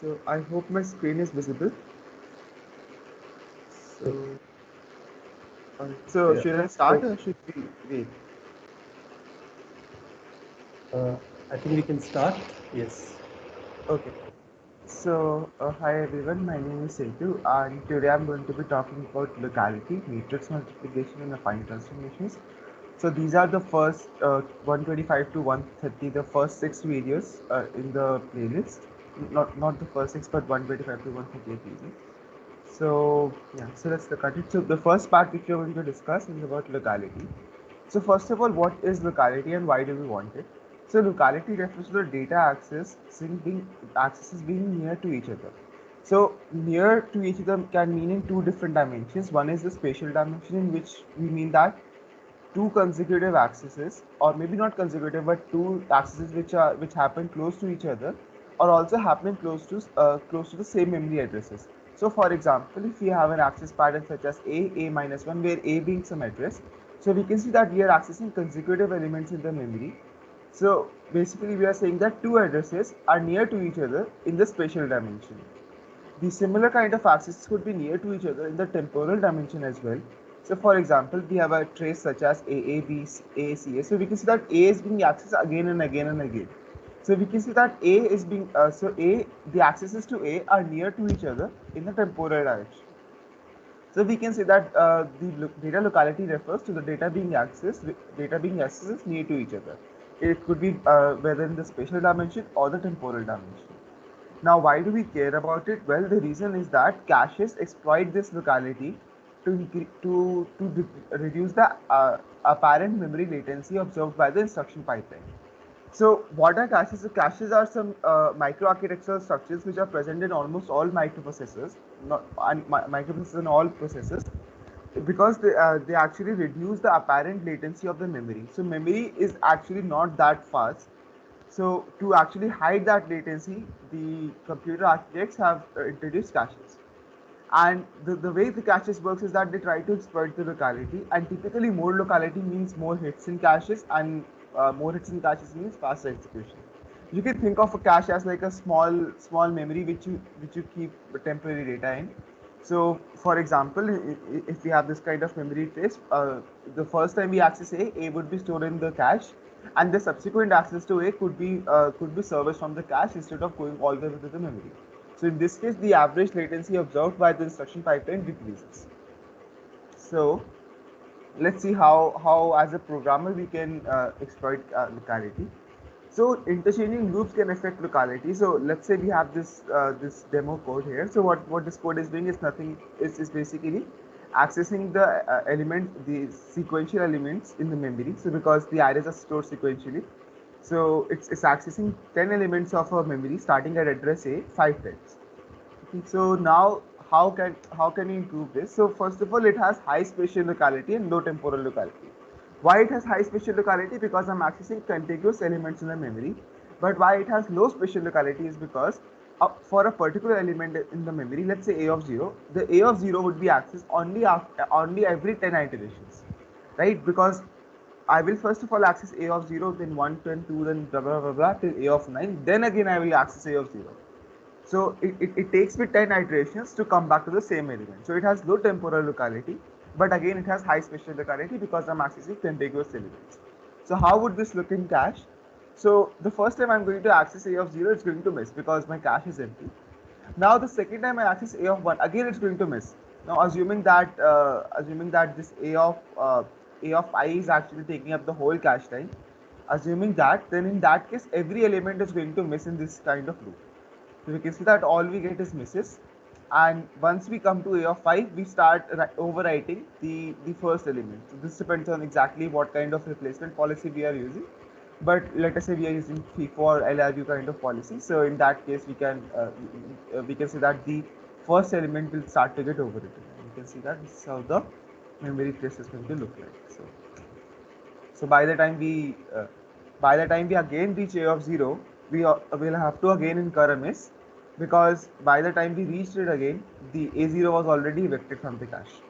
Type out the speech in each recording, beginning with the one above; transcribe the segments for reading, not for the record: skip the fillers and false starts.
So I hope my screen is visible. Yeah. So, so should I start So or should we wait? uh, I think we can start. Yes. Okay. So hi everyone, my name is Setu, and today I'm going to be talking about locality, matrix multiplication, and affine transformations. So these are the first 125 to 130, the first six videos in the playlist. Not the first six, but 125 to 138 videos. So yeah, so let's look at it. So the first part which we're going to discuss is about locality. So first of all, what is locality and why do we want it? So locality refers to the data accesses being near to each other. So near to each other can mean in two different dimensions. One is the spatial dimension, in which we mean that two consecutive accesses, or maybe not consecutive, but two accesses which happen close to each other, or also happening close to the same memory addresses. So, for example, if we have an access pattern such as a minus one, where a being some address, so we can see that we are accessing consecutive elements in the memory. So basically, we are saying that two addresses are near to each other in the spatial dimension. The similar kind of accesses could be near to each other in the temporal dimension as well. So for example, we have a trace such as AA, B, A, C, A. So we can see that A is being accessed again and again and again. So we can see that A is being, the accesses to A are near to each other in the temporal direction. So we can say that data locality refers to the data being accessed near to each other. It could be whether in the spatial dimension or the temporal dimension. Now, why do we care about it? Well, the reason is that caches exploit this locality to reduce the apparent memory latency observed by the instruction pipeline. So, what are caches? So, caches are some microarchitectural structures which are present in almost all microprocessors, not microprocessors in all processors, because they actually reduce the apparent latency of the memory. So, memory is actually not that fast. So to actually hide that latency, the computer architects have introduced caches. And the way the caches works is that they try to exploit the locality, and typically more locality means more hits in caches, and more hits in caches means faster execution. You can think of a cache as like a small memory which you keep temporary data in. So, for example, if we have this kind of memory trace, the first time we access A would be stored in the cache, and the subsequent access to A could be serviced from the cache instead of going all the way to the memory. So, in this case, the average latency observed by the instruction pipeline decreases. So, let's see how as a programmer we can exploit locality. So interchanging loops can affect locality. So let's say we have this demo code here. So what this code is doing is nothing, is basically accessing the the sequential elements in the memory. So because the arrays are stored sequentially, so it's accessing 10 elements of a memory starting at address A 5 times. So now how can we improve this? So first of all, it has high spatial locality and low temporal locality. Why it has high spatial locality? Because I'm accessing contiguous elements in the memory. But why it has low spatial locality is because for a particular element in the memory, let's say a of 0, the a of 0 would be accessed only every 10 iterations, right? Because I will first of all access a of 0, then 1, then 2, then blah blah blah blah till a of 9. Then again I will access a of 0. So it takes me 10 iterations to come back to the same element. So it has low temporal locality, but again it has high spatial locality because I'm accessing contiguous elements. So how would this look in cache? So the first time I'm going to access a of 0, it's going to miss because my cache is empty. Now the second time I access a of 1, again it's going to miss. Now assuming that this a of I is actually taking up the whole cache time, assuming that, then in that case every element is going to miss in this kind of loop. So we can see that all we get is misses. And once we come to A of 5, we start overwriting the first element. So this depends on exactly what kind of replacement policy we are using. But let us say we are using FIFO or LRU kind of policy. So in that case, we can say that the first element will start to get overwritten. And you can see that this is how the memory trace is going to look like. So by the time we again reach a of 0, we will have to again incur a miss, because by the time we reached it again, the a0 was already evicted from the cache.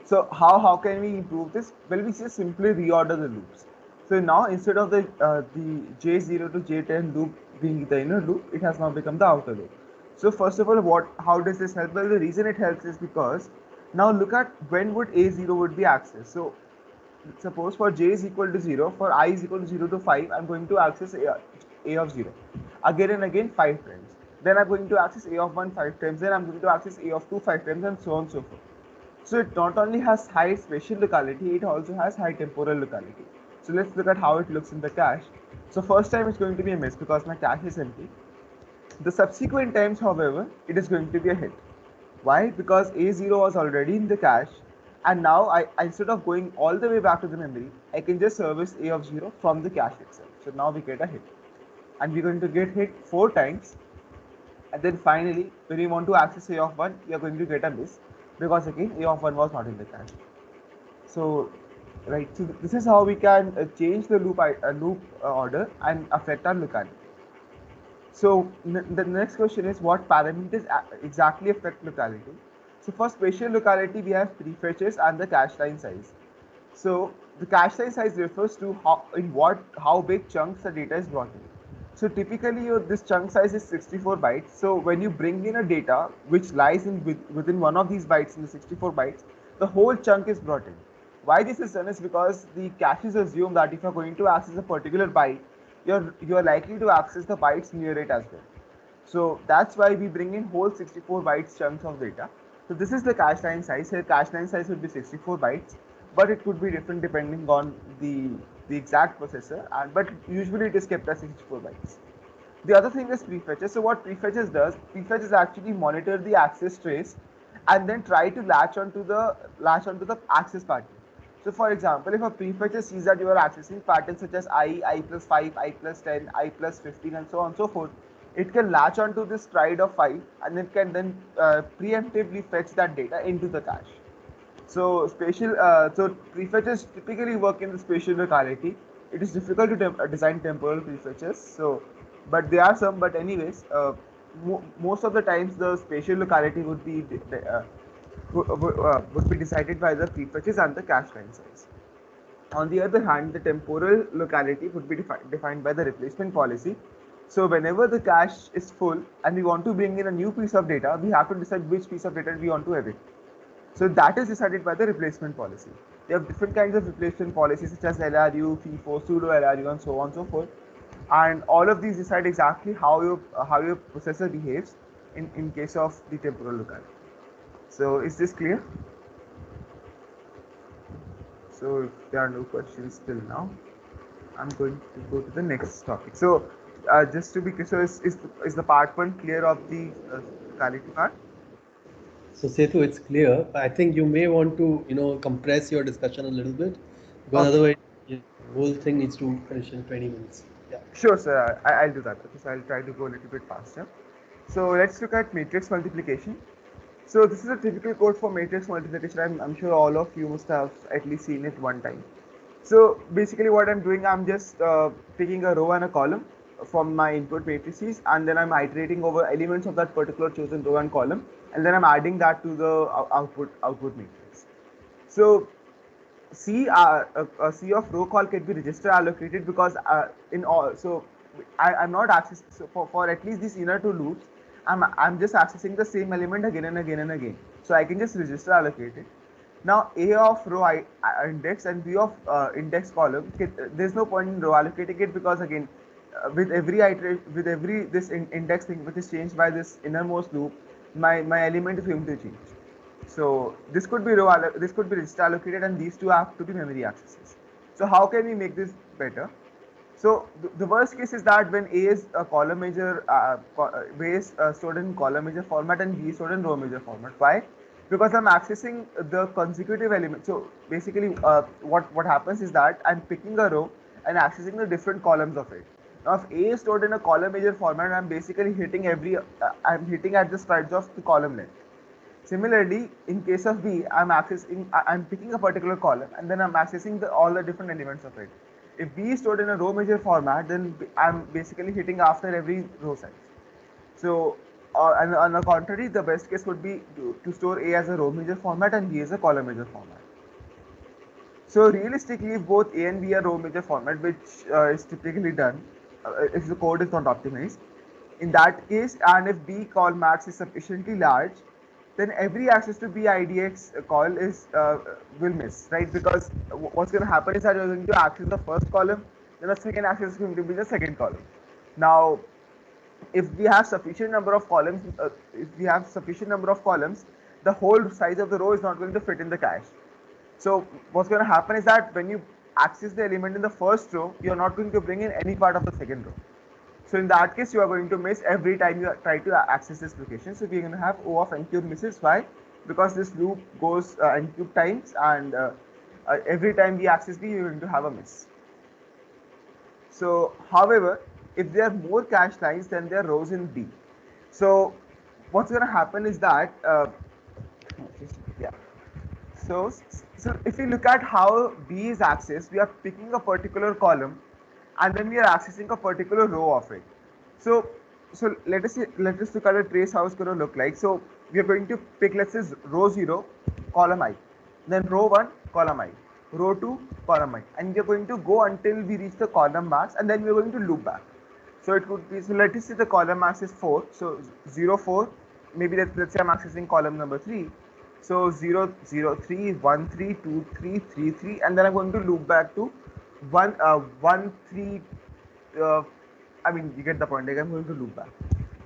So how can we improve this? Well, we just simply reorder the loops. So now instead of the J0 to J10 loop being the inner loop, it has now become the outer loop. So first of all, how does this help? Well, the reason it helps is because now look at when would A0 would be accessed. So suppose for j is equal to 0, for I is equal to 0 to 5, I'm going to access a of 0 again and again 5 times. Then I'm going to access a of 1 5 times. Then I'm going to access a of 2 5 times, and so on and so forth. So it not only has high spatial locality, it also has high temporal locality. So let's look at how it looks in the cache. So first time it's going to be a miss because my cache is empty. The subsequent times, however, it is going to be a hit. Why? Because A0 was already in the cache, and now instead of going all the way back to the memory, I can just service A of 0 from the cache itself. So now we get a hit. And we're going to get hit 4 times, and then finally, when we want to access A of 1, we are going to get a miss, because again A of 1 was not in the cache. So, right, so this is how we can change the loop order and affect our locality. So the next question is, what parameters exactly affect locality? So for spatial locality, we have prefetches and the cache line size. So the cache line size refers to how big chunks the data is brought in. So typically this chunk size is 64 bytes. So when you bring in a data which lies within one of these bytes in the 64 bytes, the whole chunk is brought in. Why this is done is because the caches assume that if you're going to access a particular byte, you're likely to access the bytes near it as well. So that's why we bring in whole 64 bytes chunks of data. So this is the cache line size. Here cache line size would be 64 bytes, but it could be different depending on the exact processor, and but usually it is kept as 64 bytes. The other thing is prefetches. So what prefetches does, prefetches actually monitor the access trace and then try to latch onto the access pattern. So for example, if a prefetcher sees that you are accessing patterns such as I plus 5, I plus 10, I plus 15, and so on and so forth, it can latch onto this stride of 5 and it can then preemptively fetch that data into the cache. So prefetches typically work in the spatial locality. It is difficult to design temporal prefetches. But there are some. But anyways, most of the times the spatial locality would be decided by the prefetches and the cache line size. On the other hand, the temporal locality would be defined by the replacement policy. So whenever the cache is full and we want to bring in a new piece of data, we have to decide which piece of data we want to edit. So that is decided by the replacement policy. They have different kinds of replacement policies such as LRU, FIFO, pseudo LRU, and so on and so forth. And all of these decide exactly how your processor behaves in case of the temporal locality. So is this clear? So if there are no questions till now, I'm going to go to the next topic. So just to be clear, so is the part one clear of the locality part? So Setu, it's clear. But I think you may want to, compress your discussion a little bit, because Okay. otherwise, the whole thing needs to finish in 20 minutes. Yeah. Sure, sir. I'll do that. Okay, so I'll try to go a little bit faster. So let's look at matrix multiplication. So this is a typical code for matrix multiplication. I'm sure all of you must have at least seen it one time. So basically what I'm doing, I'm just taking a row and a column from my input matrices, and then I'm iterating over elements of that particular chosen row and column, and then I'm adding that to the output matrix. So C of row call can be register allocated because in all I'm not accessing, so for at least these inner two loops, I'm just accessing the same element again and again and again. So I can just register allocate it. Now A of row index and B of index column, there's no point in row allocating it because again with every iteration, with every this index thing which is changed by this innermost loop, my element is going to change. So this could be this could be register allocated, and these two have to be memory accesses. So how can we make this better? So the worst case is that when A is a column major, A is stored in column major format and B is stored in row major format. Why? Because I'm accessing the consecutive element. So basically, what happens is that I'm picking a row and accessing the different columns of it. Now, if A is stored in a column major format, I'm basically hitting I'm hitting at the strides of the column length. Similarly, in case of B, I'm picking a particular column and then I'm accessing all the different elements of it. If B is stored in a row major format, then I'm basically hitting after every row size. So, and on the contrary, the best case would be to store A as a row major format and B as a column major format. So realistically, if both A and B are row major format, which is typically done if the code is not optimized, in that case, and if B call max is sufficiently large, then every access to B IDX call is will miss, right? Because what's going to happen is that you're going to access the first column, then the second access is going to be the second column. Now, if we have sufficient number of columns, the whole size of the row is not going to fit in the cache. So what's going to happen is that when you access the element in the first row, you're not going to bring in any part of the second row. So in that case, you are going to miss every time you try to access this location. So we're going to have O of n cube misses. Why? Because this loop goes n cube times, and every time we access B, you're going to have a miss. So, however, if there are more cache lines, then there are rows in B. So what's going to happen is that yeah. So if you look at how B is accessed, we are picking a particular column, and then we are accessing a particular row of it. So let us look at a trace how it's going to look like. So we are going to pick, let's say, row 0, column I, then row 1, column I, row 2, column I, and we are going to go until we reach the column max, and then we are going to loop back. So it could be, so let us say the column max is 4, so 0, 4, maybe let's say I'm accessing column number 3. So 0, 0, 3, 1, 3, 2, 3, 3, 3, and then I'm going to loop back to 1, 3. I mean, you get the point. Like, I'm going to loop back.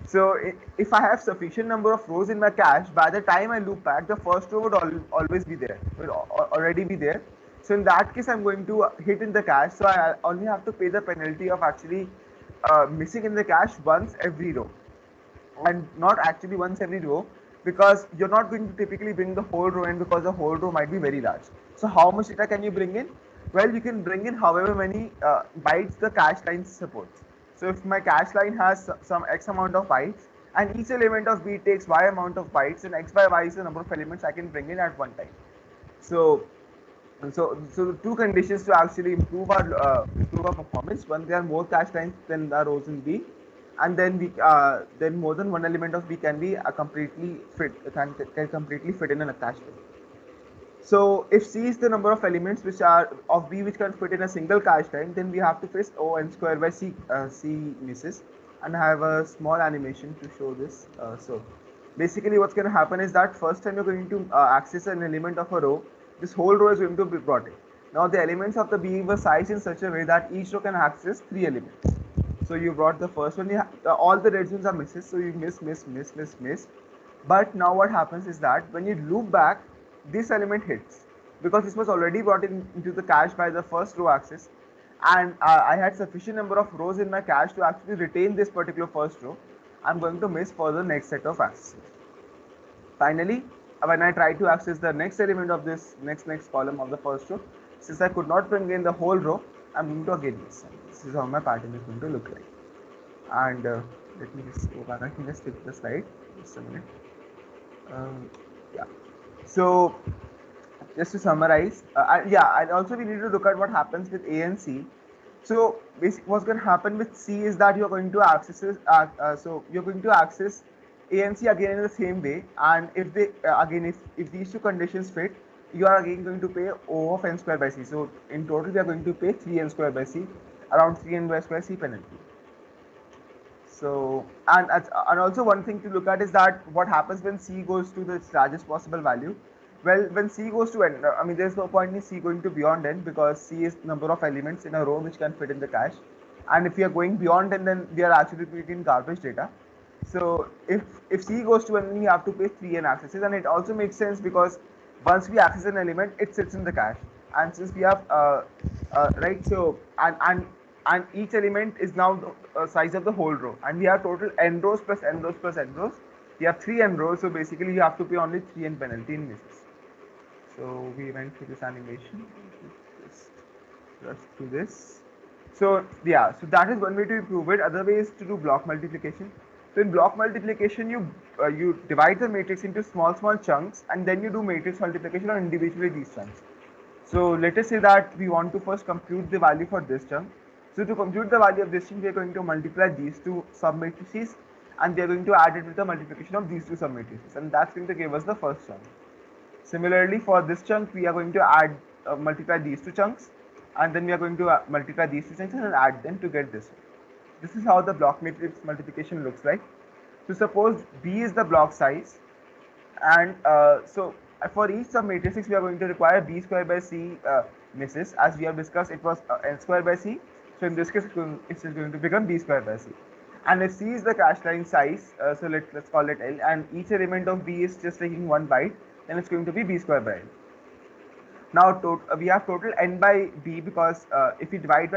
So if I have sufficient number of rows in my cache, by the time I loop back, the first row would always be there, will already be there. So in that case, I'm going to hit in the cache. So I only have to pay the penalty of actually missing in the cache once every row, and not actually once every row, because you're not going to typically bring the whole row in, because the whole row might be very large. So how much data can you bring in? Well, you can bring in however many bytes the cache line supports. So if my cache line has some X amount of bytes, and each element of B takes Y amount of bytes, and X by Y is the number of elements I can bring in at one time. So the two conditions to actually improve our performance: one, there are more cache lines than the rows in B, and then more than one element of B can be can completely fit in a cache line. So if C is the number of elements which are of B which can fit in a single cache line, then we have to face O n square by C misses, and I have a small animation to show this. So basically what's going to happen is that first time you're going to access an element of a row, this whole row is going to be brought in. Now the elements of the B were sized in such a way that each row can access 3 elements. So you brought the first one, all the red zones are misses, so you miss. But now what happens is that when you loop back, this element hits, because this was already brought into the cache by the first row access, and I had sufficient number of rows in my cache to actually retain this particular first row. I'm going to miss for the next set of accesses. Finally, when I try to access the next element of this next column of the first row, since I could not bring in the whole row, I'm going to again miss. This is how my pattern is going to look like. And let me just go back. I can just skip the slide. Just a minute. Yeah. So just to summarize, and also we need to look at what happens with A and C. So basically, what's going to happen with C is that you're going to access A and C again in the same way, and if they if these two conditions fit, you are again going to pay O of n square by C. So in total, we are going to pay 3n square by C, around 3n by square C penalty. So and also one thing to look at is that what happens when C goes to the largest possible value. Well, when C goes to n, I mean, there's no point in C going to beyond n, because C is number of elements in a row which can fit in the cache, and if we are going beyond n, then we are actually putting garbage data. So if C goes to n, we have to pay 3n accesses, and it also makes sense because once we access an element, it sits in the cache, and since we have right, so and each element is now the size of the whole row, and we have total n rows plus n rows plus n rows. We have 3n rows, so basically you have to pay only 3n penalty in misses. So we went through this animation. Just rush through this. So yeah, so that is one way to improve it. Other way is to do block multiplication. So in block multiplication, you divide the matrix into small chunks, and then you do matrix multiplication on individually these chunks. So let us say that we want to first compute the value for this chunk. So to compute the value of this chunk, we are going to multiply these two submatrices, and we are going to add it with the multiplication of these two submatrices, and that's going to give us the first chunk. Similarly, for this chunk, we are going to add multiply these two chunks, and then we are going to multiply these two chunks and add them to get this one. This is how the block matrix multiplication looks like. So suppose B is the block size, and for each sub matrix we are going to require B square by C misses. As we have discussed, it was N square by C. So in this case, it is going to become B square by C. And if C is the cache line size, so let's call it L, and each element of B is just taking 1 byte, then it's going to be B square by L. Now we have total n by b, because if we divide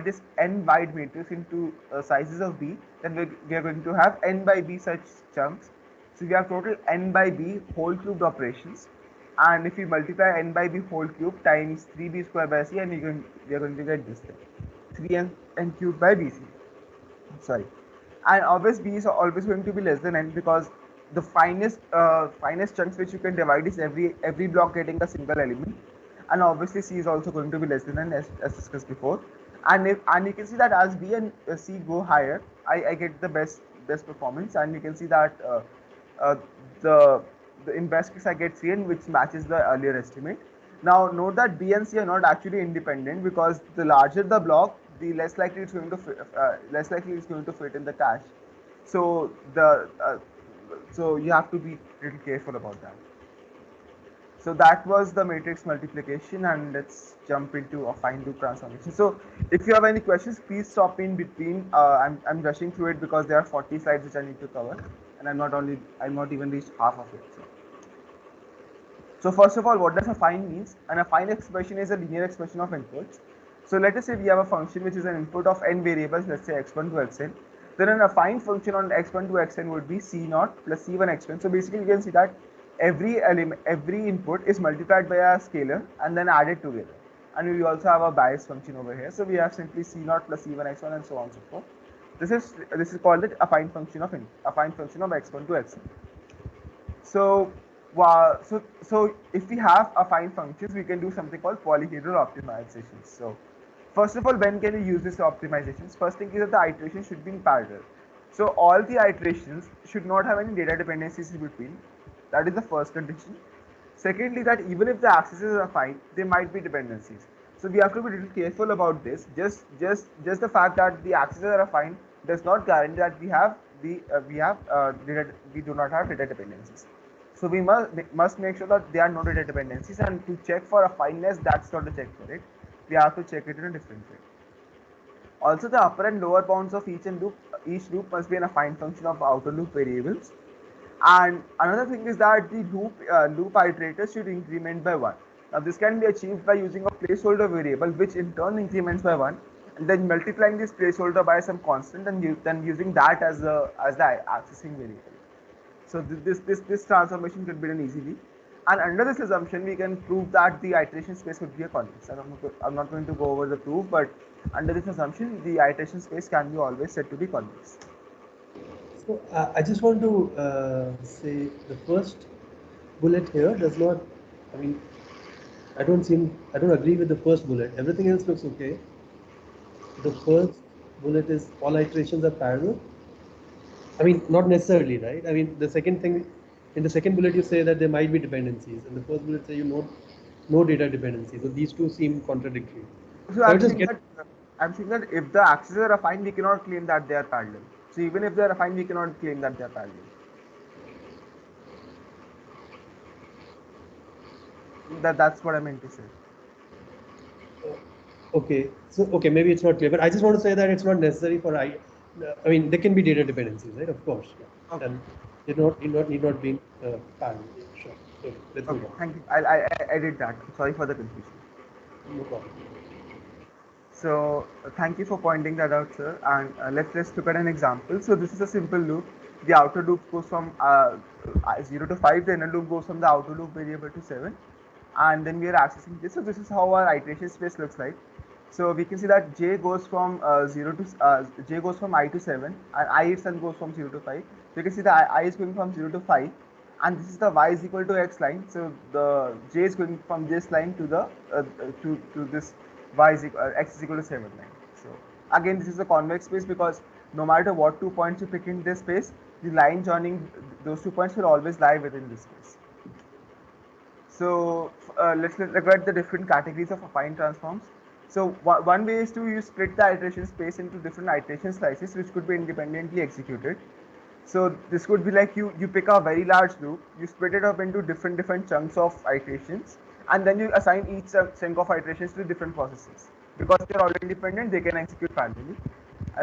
this n byte matrix into sizes of b, then we are going to have n by b such chunks. So we have total n by b whole cubed operations, and if we multiply n by b whole cube times 3b square by c, and we are going to get this thing, 3n cubed by bc. Sorry, and obviously b is always going to be less than n, because the finest chunks which you can divide is every block getting a single element, and obviously c is also going to be less than n, as discussed before. And you can see that as b and c go higher, I get the best performance, and you can see that uh, the in best case I get cn, which matches the earlier estimate. Now note that b and c are not actually independent, because the larger the block, the less likely it's going to fit in the cache. So so you have to be little careful about that. So that was the matrix multiplication, and let's jump into a fine loop transformation. So if you have any questions, please stop in between. I'm rushing through it because there are 40 slides which I need to cover, and I'm not even reached half of it. So first of all, what does affine means? An affine expression is a linear expression of inputs. So let us say we have a function which is an input of n variables, let's say x1 to xn. Then an affine function on x1 to xn would be c0 plus c1 x1. So basically you can see that every input is multiplied by a scalar and then added together. And we also have a bias function over here. So we have simply c0 plus c1 x1 and so on and so forth. This is called the affine function of x1 to xn. So if we have affine functions, we can do something called polyhedral optimizations. So first of all, when can we use this optimizations? First thing is that the iterations should be in parallel. So all the iterations should not have any data dependencies in between. That is the first condition. Secondly, that even if the accesses are affine, there might be dependencies. So we have to be a little careful about this. Just the fact that the accesses are affine does not guarantee that we do not have data dependencies. So we must make sure that there are no data dependencies, and to check for affineness, that's not a check for it. We have to check it in a different way. Also, the upper and lower bounds of each loop must be an affine function of outer loop variables. And another thing is that the loop iterators should increment by 1. Now this can be achieved by using a placeholder variable, which in turn increments by 1, and then multiplying this placeholder by some constant, and then using that as the accessing variable. So this transformation could be done easily. And under this assumption, we can prove that the iteration space would be a convex. And I'm not going to go over the proof, but under this assumption, the iteration space can be always said to be convex. So I just want to say the first bullet here does not, I mean, I don't agree with the first bullet. Everything else looks okay. The first bullet is all iterations are parallel. I mean, not necessarily, right? I mean, the second thing, in the second bullet you say that there might be dependencies, and the first bullet say no data dependencies. So these two seem contradictory. So I'm saying that if the accesses are affine, we cannot claim that they are parallel. So even if they are affine, we cannot claim that they are parallel. That's what I meant to say. Okay, so maybe it's not clear, but I just want to say that it's not necessary for I mean, there can be data dependencies, right? Of course, yeah. Okay. And they need not be parallel. Sure. Okay, let's move on. Thank you. I did that. Sorry for the confusion. No problem. So thank you for pointing that out, sir. And let's look at an example. So this is a simple loop. The outer loop goes from 0 to 5. The inner loop goes from the outer loop variable to 7. And then we are accessing this. So this is how our iteration space looks like. So we can see that j goes from j goes from I to 7, and I itself goes from 0 to 5. So you can see that I is going from 0 to 5, and this is the y is equal to x line. So the j is going from this line to the to this x is equal to 7 line. So again, this is a convex space, because no matter what 2 points you pick in this space, the line joining those 2 points will always lie within this space. So let's look at the different categories of affine transforms. So one way is to you split the iteration space into different iteration slices which could be independently executed. So this could be like you pick a very large loop, you split it up into different chunks of iterations, and then you assign each chunk of iterations to different processes. Because they're all independent, they can execute parallelly.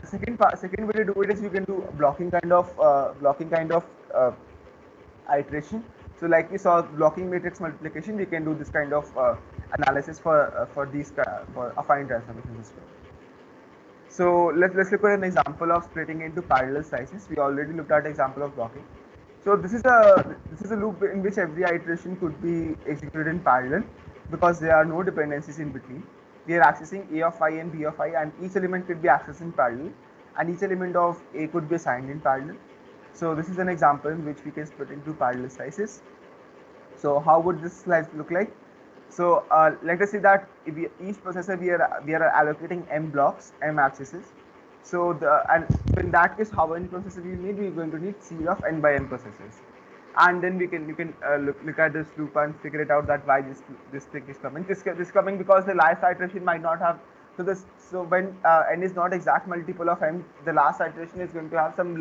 Second way to do it is you can do blocking kind of iteration. So like we saw blocking matrix multiplication, we can do this kind of analysis for these for affine transformations as well. So let's look at an example of splitting into parallel slices. We already looked at example of blocking. So this is a loop in which every iteration could be executed in parallel because there are no dependencies in between. We are accessing a of I and b of I, and each element could be accessed in parallel, and each element of a could be assigned in parallel. So this is an example in which we can split into parallel slices. So how would this slice look like? So let us say that if each processor we are allocating m blocks, m accesses. So and in that case, how many processors we need? We're going to need C of n by m processors, and then you can look at this loop and figure it out that why this thing is coming. This coming because the last iteration might not have. So when n is not exact multiple of m, the last iteration is going to have some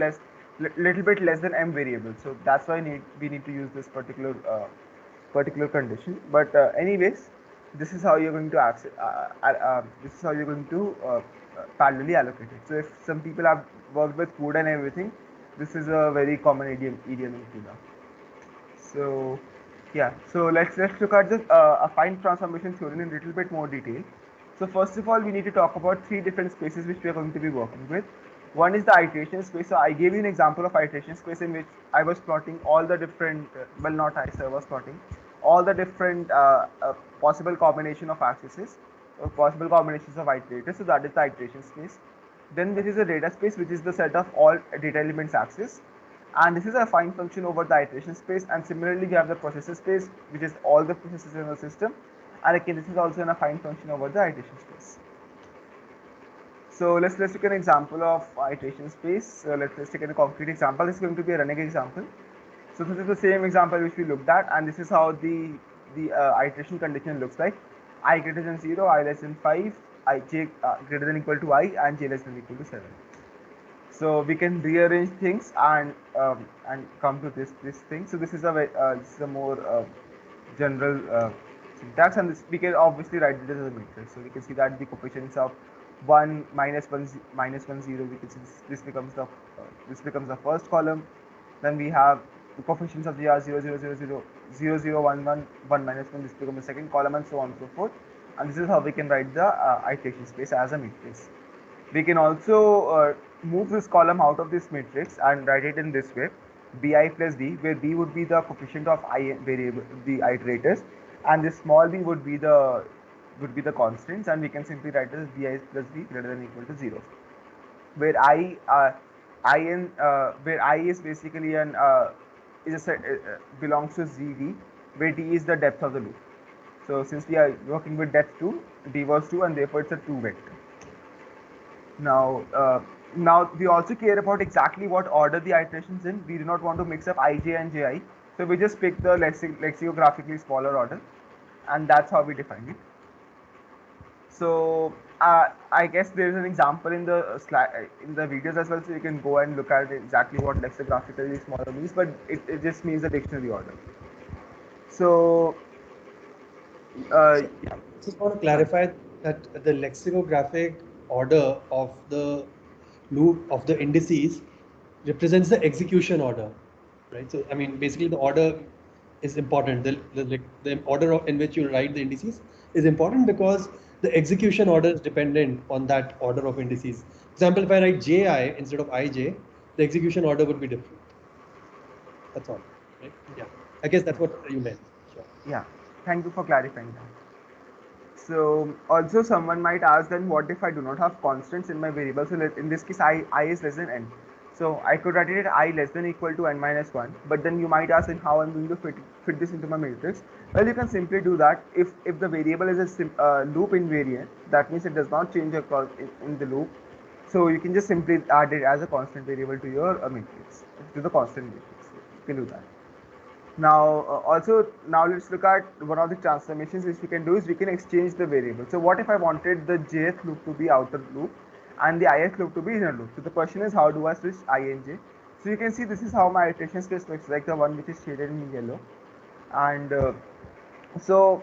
little bit less than m variables. So that's why we need to use this particular condition. But anyways, this is how you're going to access. This is how you're going to parallelly allocate it. So if some people have worked with code and everything, this is a very common idiom in CUDA. So yeah, so let's look at this affine transformation theory in a little bit more detail. So first of all, we need to talk about three different spaces which we are going to be working with. One is the iteration space. So I gave you an example of iteration space in which I was plotting all the different, well not I, so I was plotting all the different possible combination of accesses, possible combinations of iterators. So that is the iteration space. Then this is a data space, which is the set of all data elements access, and this is a affine function over the iteration space. And similarly, we have the processor space, which is all the processes in the system, and again this is also an affine function over the iteration space. So let's take an example of iteration space. So let's take a concrete example. This is going to be a running example. So this is the same example which we looked at, and this is how the iteration condition looks like: I greater than 0, I less than 5, I j greater than equal to I, and j less than equal to 7. So we can rearrange things and come to this thing. So this is a more general syntax, and this, we can obviously write it as a matrix. So we can see that the coefficients of 1 minus 1 minus 1 0. We can see this becomes the first column. Then we have the coefficients of the r 0 0 0 0 0 0 1 1 1 minus 1. This becomes the second column, and so on and so forth. And this is how we can write the iteration space as a matrix. We can also move this column out of this matrix and write it in this way: bi plus d, where b would be the coefficient of I variable, the iterators, and this small b would be the constants, and we can simply write it as bi plus d greater than equal to 0, where where I is basically an is a set, belongs to ZD, where d is the depth of the loop. So since we are working with depth 2, d was 2, and therefore it's a 2 vector. Now we also care about exactly what order the iterations in. We do not want to mix up ij and ji, so we just pick the lexicographically smaller order, and that's how we define it. So I guess there is an example in the in the videos as well, so you can go and look at exactly what lexicographically smaller means, but it just means the dictionary order. So yeah. Just want to clarify that the lexicographic order of the loop of the indices represents the execution order, right? So I mean, basically, the order is important. The order in which you write the indices is important because the execution order is dependent on that order of indices. For example, if I write ji instead of ij, the execution order would be different. That's all, right? Yeah, I guess that's what you meant. Sure. Yeah, thank you for clarifying that. So also someone might ask, then what if I do not have constants in my variable? So in this case, I is less than n. So I could write it at I less than equal to n minus 1. But then you might ask, then how I'm going to fit this into my matrix? Well, you can simply do that. If the variable is a loop invariant, that means it does not change across in the loop. So you can just simply add it as a constant variable to your matrix, to the constant matrix. You can do that. Now, now let's look at one of the transformations which we can do is we can exchange the variable. So what if I wanted the jth loop to be outer loop and the ith loop to be inner loop? So the question is, how do I switch I and j? So you can see this is how my iteration space looks like, the one which is shaded in yellow. And so,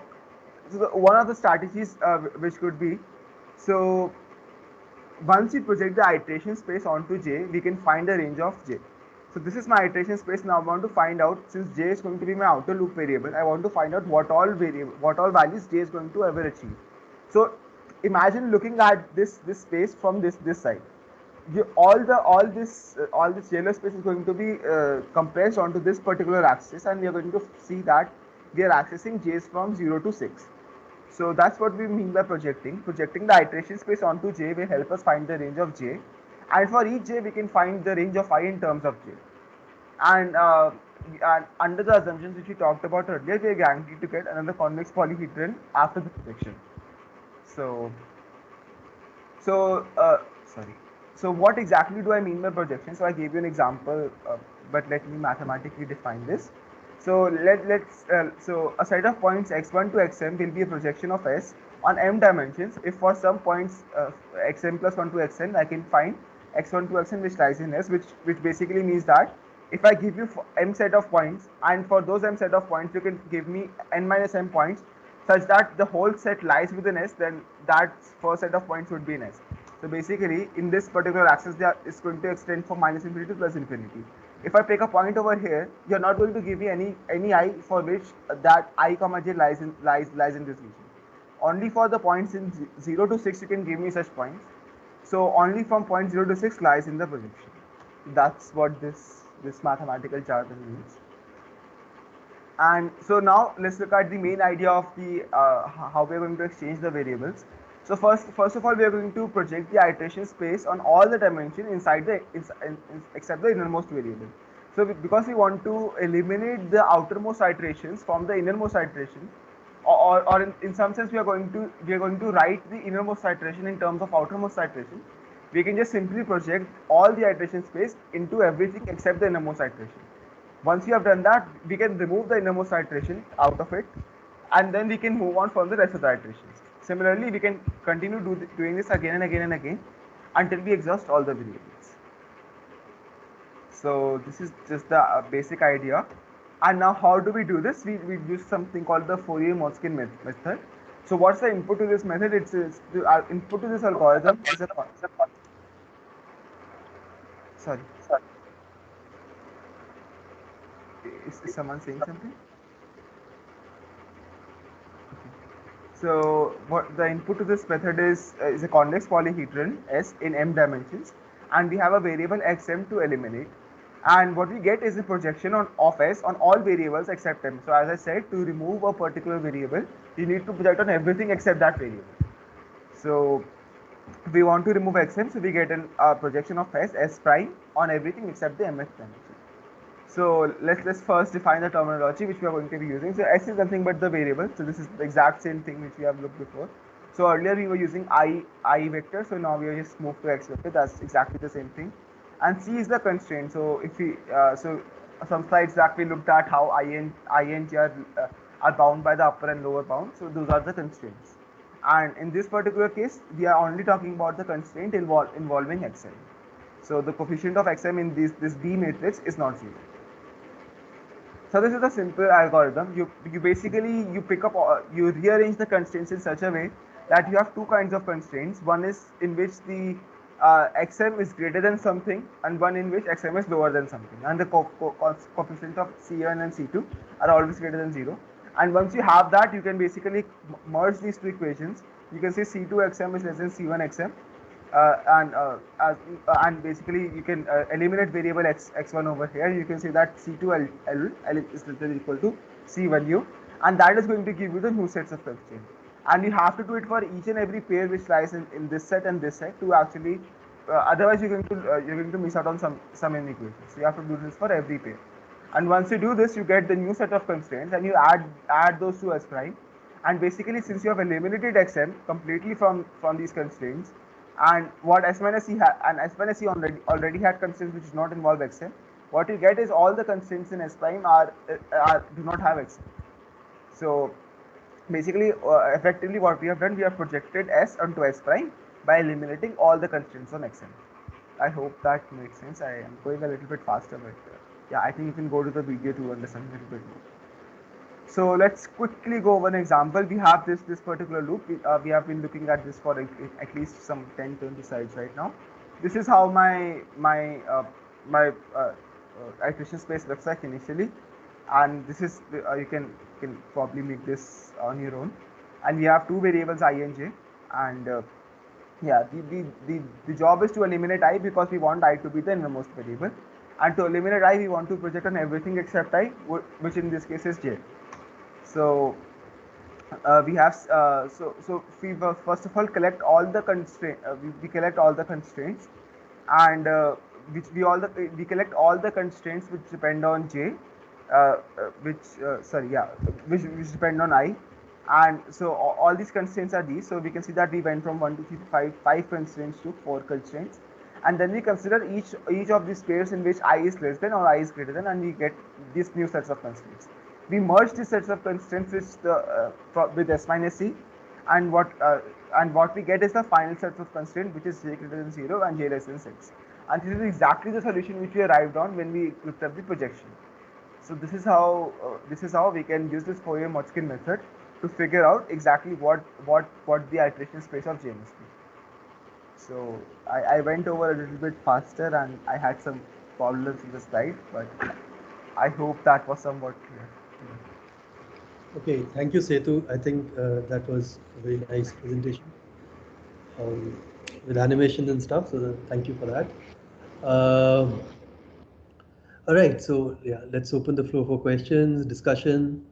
one of the strategies which could be, so once we project the iteration space onto J, we can find the range of J. So this is my iteration space. Now I want to find out, since J is going to be my outer loop variable, I want to find out what all values J is going to ever achieve. So imagine looking at this space from this side. All this yellow space is going to be compressed onto this particular axis, and we are going to see that we are accessing J's from 0 to 6. So that's what we mean by projecting. Projecting the iteration space onto J will help us find the range of J. And for each J, we can find the range of I in terms of J. And under the assumptions which we talked about earlier, we are guaranteed to get another convex polyhedron after the projection. So, sorry. So what exactly do I mean by projection? So I gave you an example, but let me mathematically define this. So so a set of points x1 to xm will be a projection of S on m dimensions. If for some points xm plus 1 to xn, I can find x1 to xn which lies in S, which basically means that if I give you m set of points, and for those m set of points you can give me n minus m points, such that the whole set lies within S, then that first set of points would be in S. So basically, in this particular axis, it's going to extend from minus infinity to plus infinity. If I pick a point over here, you're not going to give me any I for which that I comma j lies in this region. Only for the points in 0 to 6 you can give me such points. So only from point 0 to 6 lies in the projection. That's what this mathematical jargon means. And so now let's look at the main idea of the how we are going to exchange the variables. So first of all, we are going to project the iteration space on all the dimensions inside except the innermost variable. So because we want to eliminate the outermost iterations from the innermost iteration, or in some sense we are going to write the innermost iteration in terms of outermost iteration. We can just simply project all the iteration space into everything except the innermost iteration. Once you have done that, we can remove the innermost iteration out of it, and then we can move on from the rest of the iterations. Similarly, we can continue doing this again and again and again until we exhaust all the variables. So this is just the basic idea. And now how do we do this? We use something called the Fourier-Motzkin method. So what's the input to this method? It's the input to this algorithm is a sorry. Is someone saying something? So what the input to this method is a convex polyhedron S in m dimensions, and we have a variable xm to eliminate. And what we get is a projection of S on all variables except m. So as I said, to remove a particular variable, you need to project on everything except that variable. So we want to remove xm, so we get a projection of S prime on everything except the mth dimension. So let's first define the terminology which we are going to be using. So S is nothing but the variable. So this is the exact same thing which we have looked before. So earlier we were using I vector. So now we are just moved to X vector. That's exactly the same thing. And C is the constraint. So if we so some slides back we looked at how I and J are bound by the upper and lower bound. So those are the constraints. And in this particular case, we are only talking about the constraint involving xm. So the coefficient of xm in this B matrix is not zero. So this is a simple algorithm. You basically pick up you rearrange the constraints in such a way that you have two kinds of constraints. One is in which the xm is greater than something, and one in which xm is lower than something, and the coefficient of C1 and C2 are always greater than 0. And once you have that, you can basically merge these two equations. You can say C2 xm is less than C1 xm, and basically you can eliminate variable x1 over here. You can say that C2 L is less than equal to C1U, and that is going to give you the new sets of constraints. And you have to do it for each and every pair which lies in this set and this set to actually. Otherwise, you're going to miss out on some inequations. So you have to do this for every pair. And once you do this, you get the new set of constraints, and you add those to S prime. And basically, since you have eliminated xm completely from these constraints, and what S minus C already had constraints which does not involve xm. what you get is all the constraints in S prime do not have X. So basically, effectively what we have done, we have projected S onto S prime by eliminating all the constraints on Xn. I hope that makes sense. I am going a little bit faster, but yeah, I think you can go to the video to understand a little bit more. So let's quickly go over an example. We have this particular loop. We have been looking at this for at least some 10-20 slides right now. This is how my iteration space looks like initially, and this is you can probably make this on your own. And we have two variables I and j, and yeah, the job is to eliminate I because we want I to be the innermost variable, and to eliminate I we want to project on everything except I, which in this case is j. So we have so we first of all collect all the constraint. We collect all the constraints, and we collect all the constraints which depend on j, which depend on I, and so all these constraints are these. So we can see that we went from 1 2 3 to 5 constraints to 4 constraints, and then we consider each of these pairs in which I is less than or I is greater than, and we get these new sets of constraints. We merge these sets of constraints with S minus C, and what we get is the final set of constraints, which is j greater than 0 and j less than 6. And this is exactly the solution which we arrived on when we looked at the projection. So this is how we can use this Fourier-Motzkin method to figure out exactly what the iteration space of J must be. So I went over a little bit faster and I had some problems in the slide, but I hope that was somewhat clear. Okay, thank you, Setu. I think that was a very nice presentation with animations and stuff. So thank you for that. All right, so yeah, let's open the floor for questions, discussion.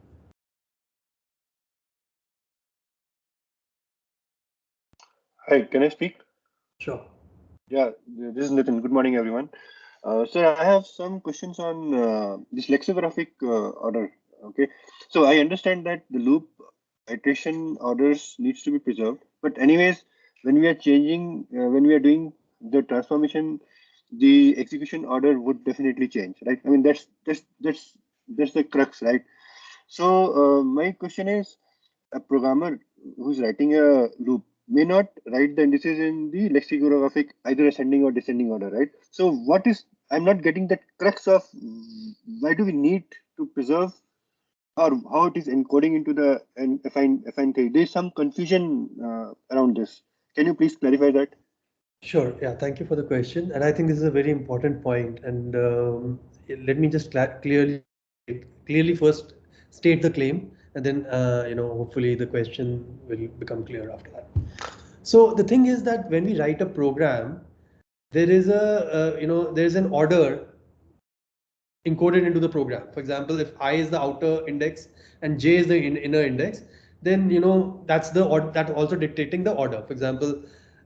Hi, can I speak? Sure. Yeah, this is Nitin. Good morning, everyone. Sir, I have some questions on this lexicographic order. Okay, so I understand that the loop iteration orders needs to be preserved, but anyways, when we are changing, when we are doing the transformation, the execution order would definitely change, right? I mean, that's the crux, right? So my question is, a programmer who's writing a loop may not write the indices in the lexicographic either ascending or descending order, right? So what is, I'm not getting that crux of why do we need to preserve or how it is encoding into the affine theory. There's some confusion around this. Can you please clarify that? Sure. Yeah, thank you for the question. And I think this is a very important point. And let me just clearly first state the claim, and then hopefully the question will become clear after that. So the thing is that when we write a program, there is there's an order encoded into the program. For example, if I is the outer index and j is the inner index, then that's that also dictating the order. For example,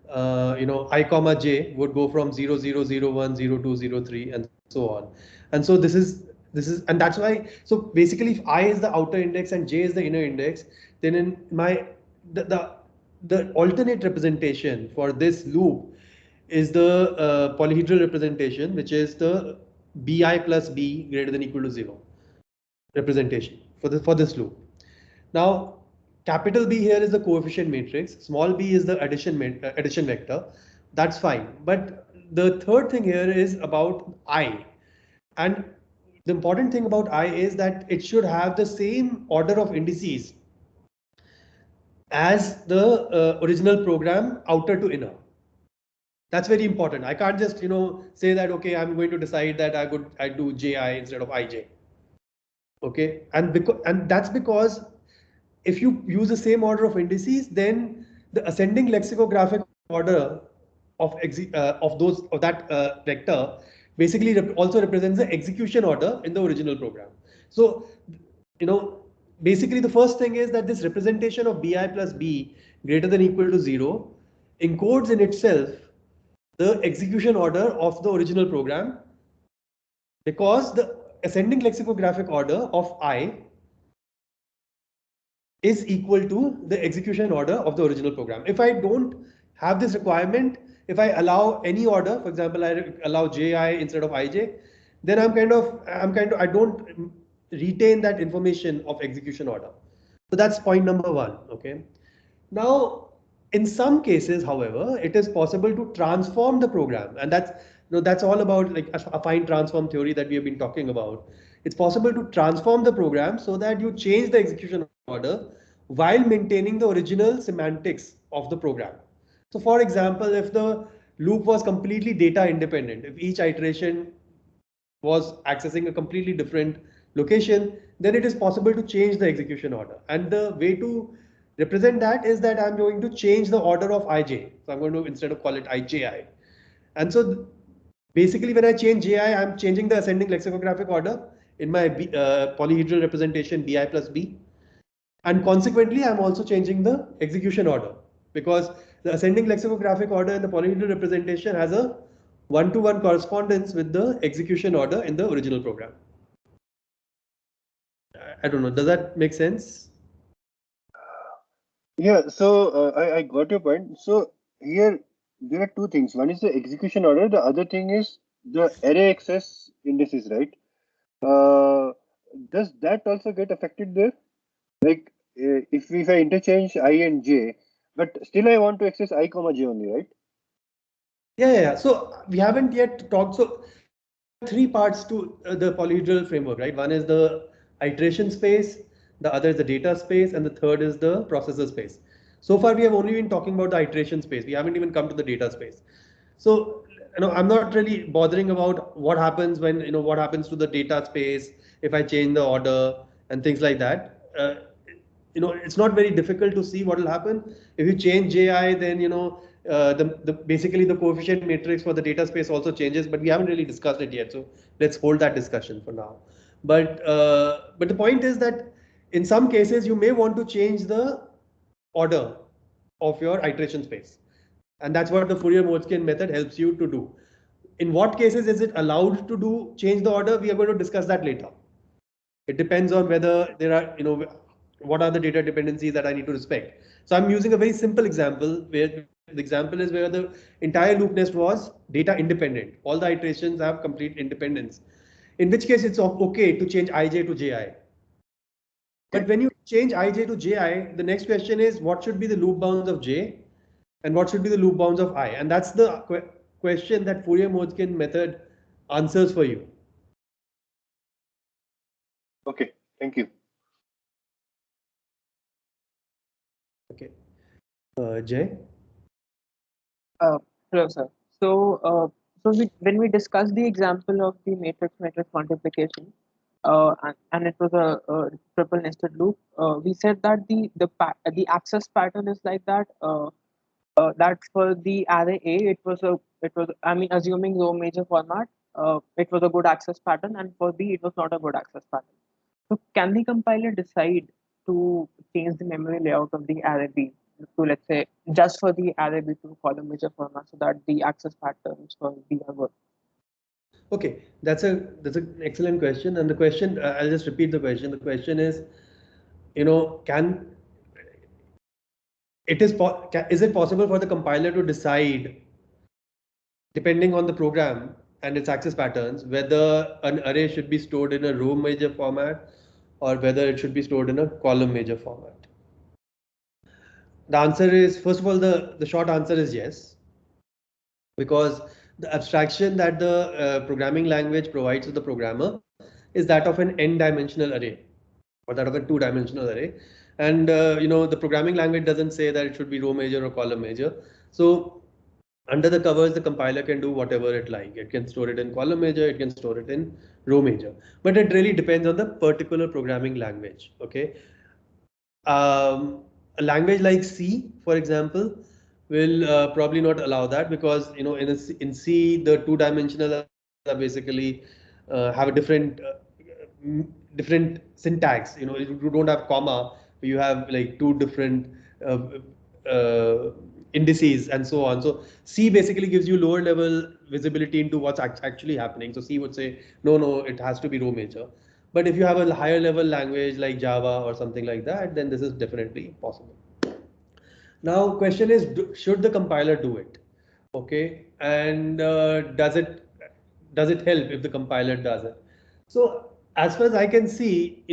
I comma j would go from 0 0 0 1 0 2 0 3 and so on. And so this is and that's why, so basically if I is the outer index and j is the inner index, then in my the alternate representation for this loop is the polyhedral representation, which is the bi plus b greater than equal to 0 representation for this loop. Now, capital B here is the coefficient matrix, small b is the addition vector. That's fine. But the third thing here is about I. And the important thing about I is that it should have the same order of indices as the original program, outer to inner. That's very important. I can't just say that okay, I'm going to decide that I do ji instead of ij. Okay, and that's because if you use the same order of indices, then the ascending lexicographic order of that vector basically also represents the execution order in the original program. So basically the first thing is that this representation of bi plus b greater than equal to 0 encodes in itself the execution order of the original program, because the ascending lexicographic order of I is equal to the execution order of the original program. If I don't have this requirement, if I allow any order, for example, I allow ji instead of ij, then I don't retain that information of execution order. So that's point number one. Okay. Now, in some cases, however, it is possible to transform the program, and that's all about like affine transform theory that we have been talking about. It's possible to transform the program so that you change the execution order while maintaining the original semantics of the program. So, for example, if the loop was completely data independent, if each iteration was accessing a completely different location, then it is possible to change the execution order. And the way to represent that is that I'm going to change the order of ij. So I'm going to, instead of call it iji. And so basically when I change ji, I'm changing the ascending lexicographic order in my polyhedral representation bi plus b. And consequently, I'm also changing the execution order because the ascending lexicographic order in the polyhedral representation has a one-to-one correspondence with the execution order in the original program. I don't know. Does that make sense? Yeah, so I got your point. So here there are two things. One is the execution order. The other thing is the array access indices, right? Does that also get affected there? Like if I interchange I and j, but still I want to access I comma j only, right? Yeah. So we haven't yet talked. So there are three parts to the polyhedral framework, right? One is the iteration space, the other is the data space, and the third is the processor space. So far, we have only been talking about the iteration space. We haven't even come to the data space. So, I'm not really bothering about what happens when, what happens to the data space if I change the order and things like that. It's not very difficult to see what will happen if you change ji. Then basically the coefficient matrix for the data space also changes, but we haven't really discussed it yet. So let's hold that discussion for now. But the point is that in some cases you may want to change the order of your iteration space, and that's what the Fourier-Motzkin method helps you to do. In what cases is it allowed to do change the order? We are going to discuss that later. It depends on whether there are, what are the data dependencies that I need to respect. So I'm using a very simple example where the example is where the entire loop nest was data independent. All the iterations have complete independence. In which case it's okay to change ij to ji. But when you change ij to ji, the next question is what should be the loop bounds of j and what should be the loop bounds of I? And that's the question that Fourier-Motzkin method answers for you. Okay, thank you. Okay. Jay? Hello, sir. When we discussed the example of the matrix multiplication, and it was a triple nested loop, we said that the access pattern is like that. That for the array A, I mean, assuming low major format, it was a good access pattern, and for B, it was not a good access pattern. So can the compiler decide to change the memory layout of the array B to, let's say, just for the array B to column major format so that the access patterns for B are good? Okay, that's an excellent question. And the question, I'll just repeat the question. The question is, is it possible for the compiler to decide, depending on the program and its access patterns, whether an array should be stored in a row major format or whether it should be stored in a column major format? The answer is, first of all, the short answer is yes, because the abstraction that the programming language provides to the programmer is that of an n-dimensional array or that of a two-dimensional array. And the programming language doesn't say that it should be row major or column major. So under the covers, the compiler can do whatever it like. It can store it in column major, it can store it in row major. But it really depends on the particular programming language. Okay. A language like C, for example, will probably not allow that because in C the two-dimensional are basically have a different syntax. You don't have comma, you have like two different indices and so on. So C basically gives you lower level visibility into what's actually happening. So C would say no, it has to be row major. But if you have a higher level language like Java or something like that, then this is definitely possible. Now, question is, should the compiler do it? Okay, and does it does it help if the compiler does it? So as far as I can see,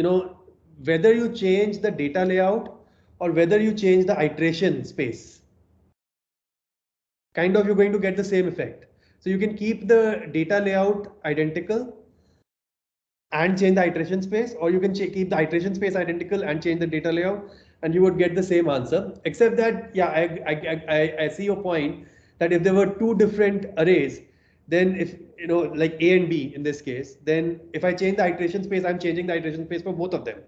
whether you change the data layout or whether you change the iteration space, kind of you're going to get the same effect. So you can keep the data layout identical and change the iteration space, or you can keep the iteration space identical and change the data layout, and you would get the same answer. Except that, yeah, I see your point that if there were two different arrays, then if like A and B in this case, then if I change the iteration space, I'm changing the iteration space for both of them.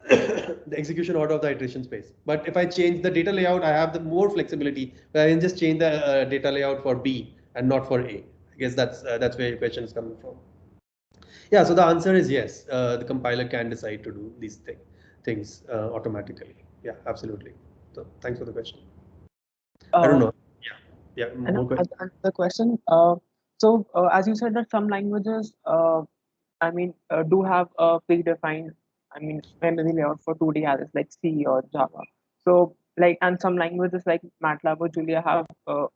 The execution order of the iteration space. But if I change the data layout, I have the more flexibility, where I can just change the data layout for B and not for A. I guess that's where your question is coming from. Yeah, so the answer is yes. The compiler can decide to do these things automatically. Yeah, absolutely. So thanks for the question. I don't know. Yeah, more questions. The question. So as you said that some languages, do have a predefined, memory layout for 2D arrays like C or Java. So and some languages like MATLAB or Julia have a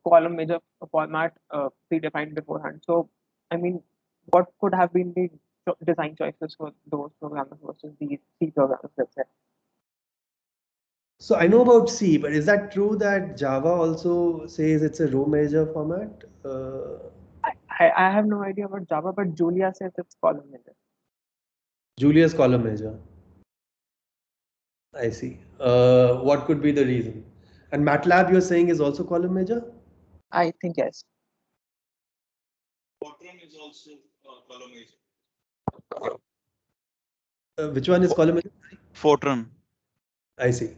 column major format predefined beforehand. So what could have been the design choices for those programmers versus these C programmers, let's say? So I know about C, but is that true that Java also says it's a row major format? I have no idea about Java, but Julia says it's column major. Julia's column major. I see. What could be the reason? And MATLAB you're saying is also column major? I think yes. Fortran is also column major. Which one is column major? Fortran. I see.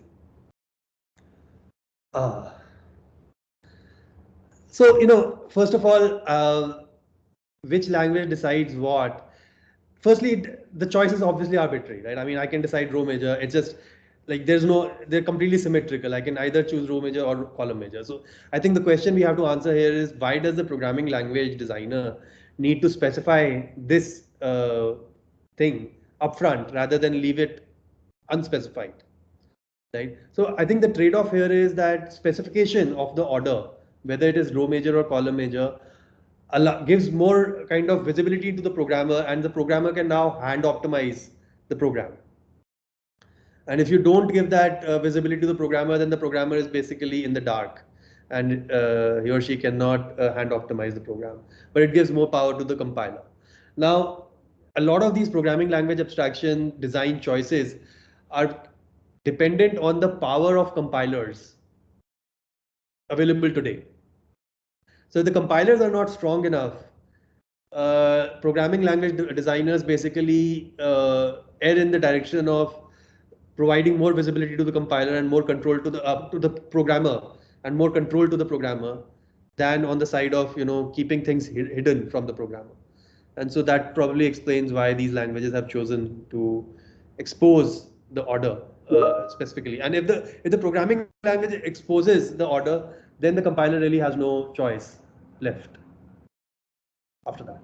So, first of all, which language decides what? Firstly, the choice is obviously arbitrary, right? I mean, I can decide row major. It's just like they're completely symmetrical. I can either choose row major or column major. So I think the question we have to answer here is, why does the programming language designer need to specify this thing upfront rather than leave it unspecified? Right. So I think the trade-off here is that specification of the order, whether it is row major or column major, gives more kind of visibility to the programmer, and the programmer can now hand optimize the program. And if you don't give that visibility to the programmer, then the programmer is basically in the dark, and he or she cannot hand optimize the program. But it gives more power to the compiler. Now, a lot of these programming language abstraction design choices are dependent on the power of compilers available today. So if the compilers are not strong enough, programming language designers basically err in the direction of providing more visibility to the compiler and more control to the programmer, and more control to the programmer than on the side of keeping things hidden from the programmer. And so that probably explains why these languages have chosen to expose the order specifically. And if the programming language exposes the order, then the compiler really has no choice left after that.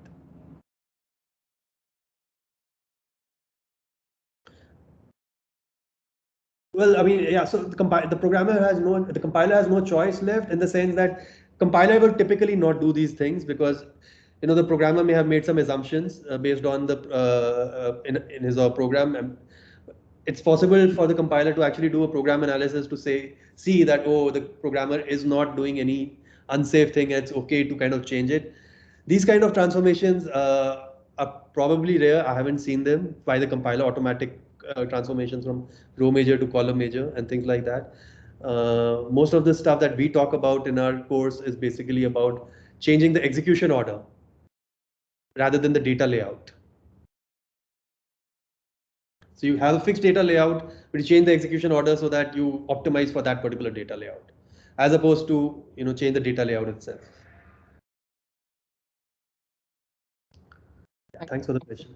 Well, I mean, yeah. So the compiler has no choice left, in the sense that compiler will typically not do these things, because the programmer may have made some assumptions based on the in his program, and it's possible for the compiler to actually do a program analysis to see that, oh, the programmer is not doing any unsafe thing, it's okay to kind of change it. These kind of transformations are probably rare. I haven't seen them by the compiler, automatic transformations from row major to column major and things like that. Most of the stuff that we talk about in our course is basically about changing the execution order rather than the data layout. So you have a fixed data layout, but you change the execution order so that you optimize for that particular data layout, as opposed to change the data layout itself. Thanks for the question.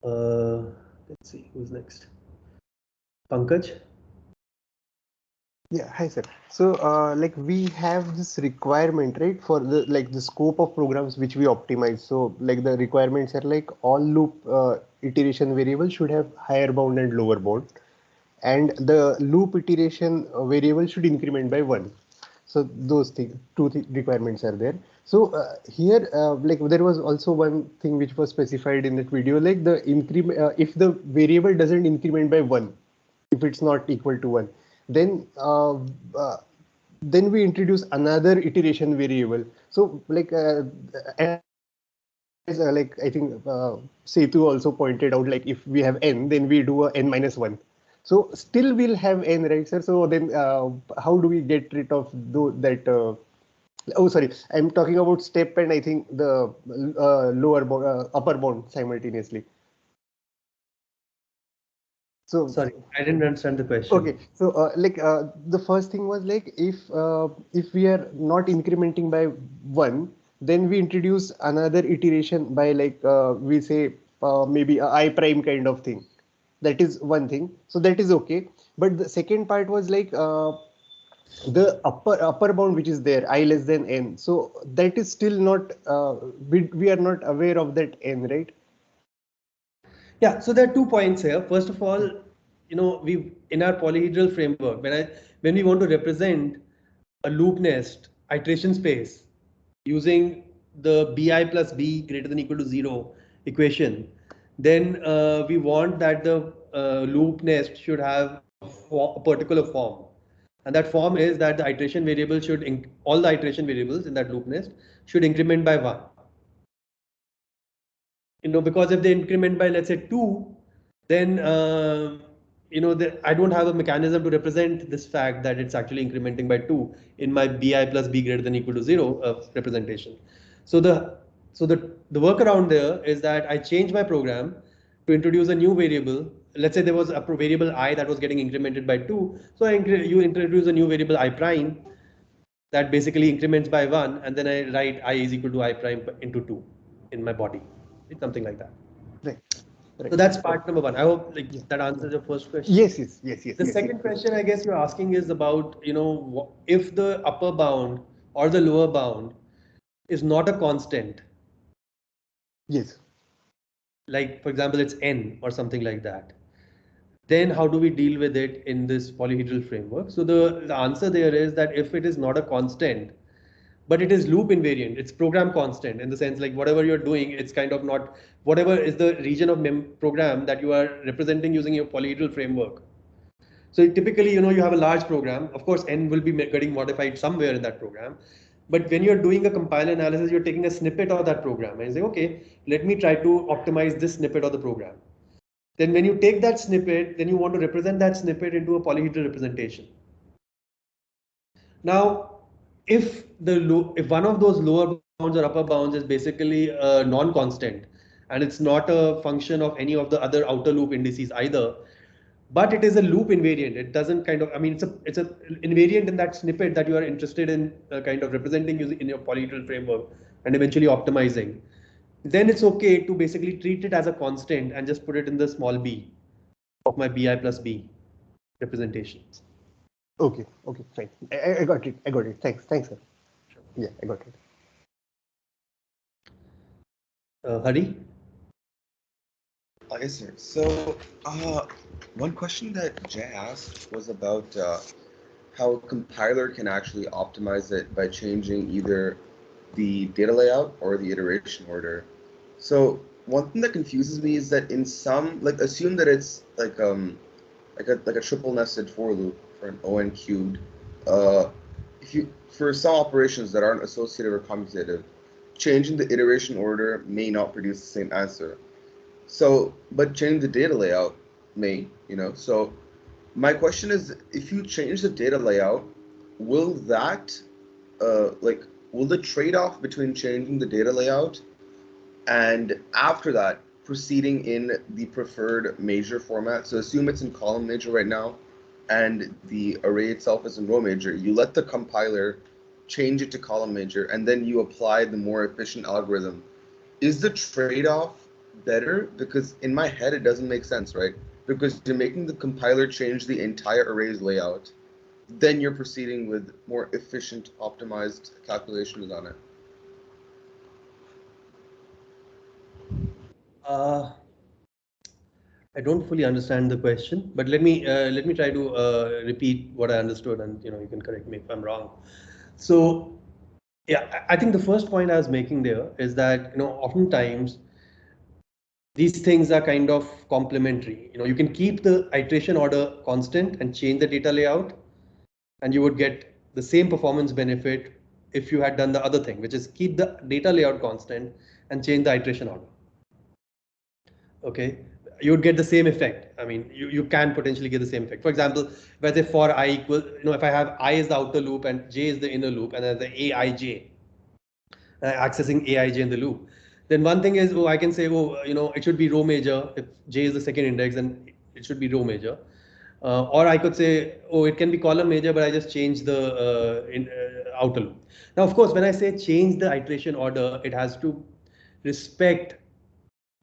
Let's see who's next. Pankaj. Yeah, hi sir. So like we have this requirement, right, for the scope of programs which we optimize. So like the requirements are like all loop iteration variables should have higher bound and lower bound, and the loop iteration variable should increment by 1. So those requirements are there. So here, like there was also one thing which was specified in that video, like the increment, if the variable doesn't increment by 1, if it's not equal to 1, then we introduce another iteration variable. So like like I think Setu also pointed out, like if we have n, then we do a n-1. So still we'll have n, right, sir? So then how do we get rid of that? Oh, sorry, I'm talking about step and I think the upper bound simultaneously. So Sorry, I didn't understand the question. okay, so the first thing was like if we are not incrementing by 1, then we introduce another iteration by like we say maybe a I prime kind of thing. That is one thing. So that is okay. But the second part was like the upper bound which is there, I less than n. So that is still not we are not aware of that n, right? Yeah, so there are 2 points here. First of all, we in our polyhedral framework, when we want to represent a loop nest iteration space using the bi plus b greater than equal to 0 equation, then we want that the loop nest should have a particular form. And that form is that the iteration variable all the iteration variables in that loop nest should increment by 1. Because if they increment by, let's say, 2, then I don't have a mechanism to represent this fact that it's actually incrementing by 2 in my bi plus b greater than equal to 0 representation. So the workaround there is that I change my program to introduce a new variable. Let's say there was a variable I that was getting incremented by 2. So you introduce a new variable I prime that basically increments by 1, and then I write I is equal to I prime into 2 in my body. It's something like that. Right. So that's part number 1. I hope that answers your first question. Yes. The second question I guess you're asking is about, if the upper bound or the lower bound is not a constant. Yes. Like, for example, it's n or something like that. Then how do we deal with it in this polyhedral framework? So the answer there is that if it is not a constant, but it is loop invariant, it's program constant in the sense like whatever you're doing, it's kind of not, whatever is the region of program that you are representing using your polyhedral framework. So typically, you have a large program, of course, n will be getting modified somewhere in that program. But when you're doing a compiler analysis, you're taking a snippet of that program and you say, okay, let me try to optimize this snippet of the program. Then when you take that snippet, then you want to represent that snippet into a polyhedral representation. Now, if one of those lower bounds or upper bounds is basically a non-constant, and it's not a function of any of the other outer loop indices either, but it is a loop invariant. It doesn't it's a invariant in that snippet that you are interested in kind of representing in your polyhedral framework and eventually optimizing. Then it's okay to basically treat it as a constant and just put it in the small b of my bi plus b representation. Okay, fine. I got it. Thanks, sir. Sure. Yeah, I got it. Hari? Yes, sir. So, one question that Jay asked was about how a compiler can actually optimize it by changing either the data layout or the iteration order. So, one thing that confuses me is that in some, like, assume that it's like a triple nested for loop for an O(n) cubed. For some operations that aren't associative or commutative, changing the iteration order may not produce the same answer. So, but changing the data layout may, So, my question is, if you change the data layout, will that, will the trade-off between changing the data layout and after that proceeding in the preferred major format? So assume it's in column major right now, and the array itself is in row major. You let the compiler change it to column major, and then you apply the more efficient algorithm. Is the trade-off better? Because in my head, it doesn't make sense, right? Because you're making the compiler change the entire array's layout, then you're proceeding with more efficient, optimized calculations on it. I don't fully understand the question, but let me try to repeat what I understood, and you can correct me if I'm wrong. So yeah, I think the first point I was making there is that, oftentimes these things are kind of complementary. You can keep the iteration order constant and change the data layout, and you would get the same performance benefit if you had done the other thing, which is keep the data layout constant and change the iteration order. Okay, you would get the same effect. I mean, you can potentially get the same effect. For example, if I say for I equal, if I have I is the outer loop and j is the inner loop, and there's the aij, accessing aij in the loop, then one thing is, I can say, it should be row major. If j is the second index, then it should be row major. Or I could say, it can be column major, but I just change the outer loop. Now, of course, when I say change the iteration order, it has to respect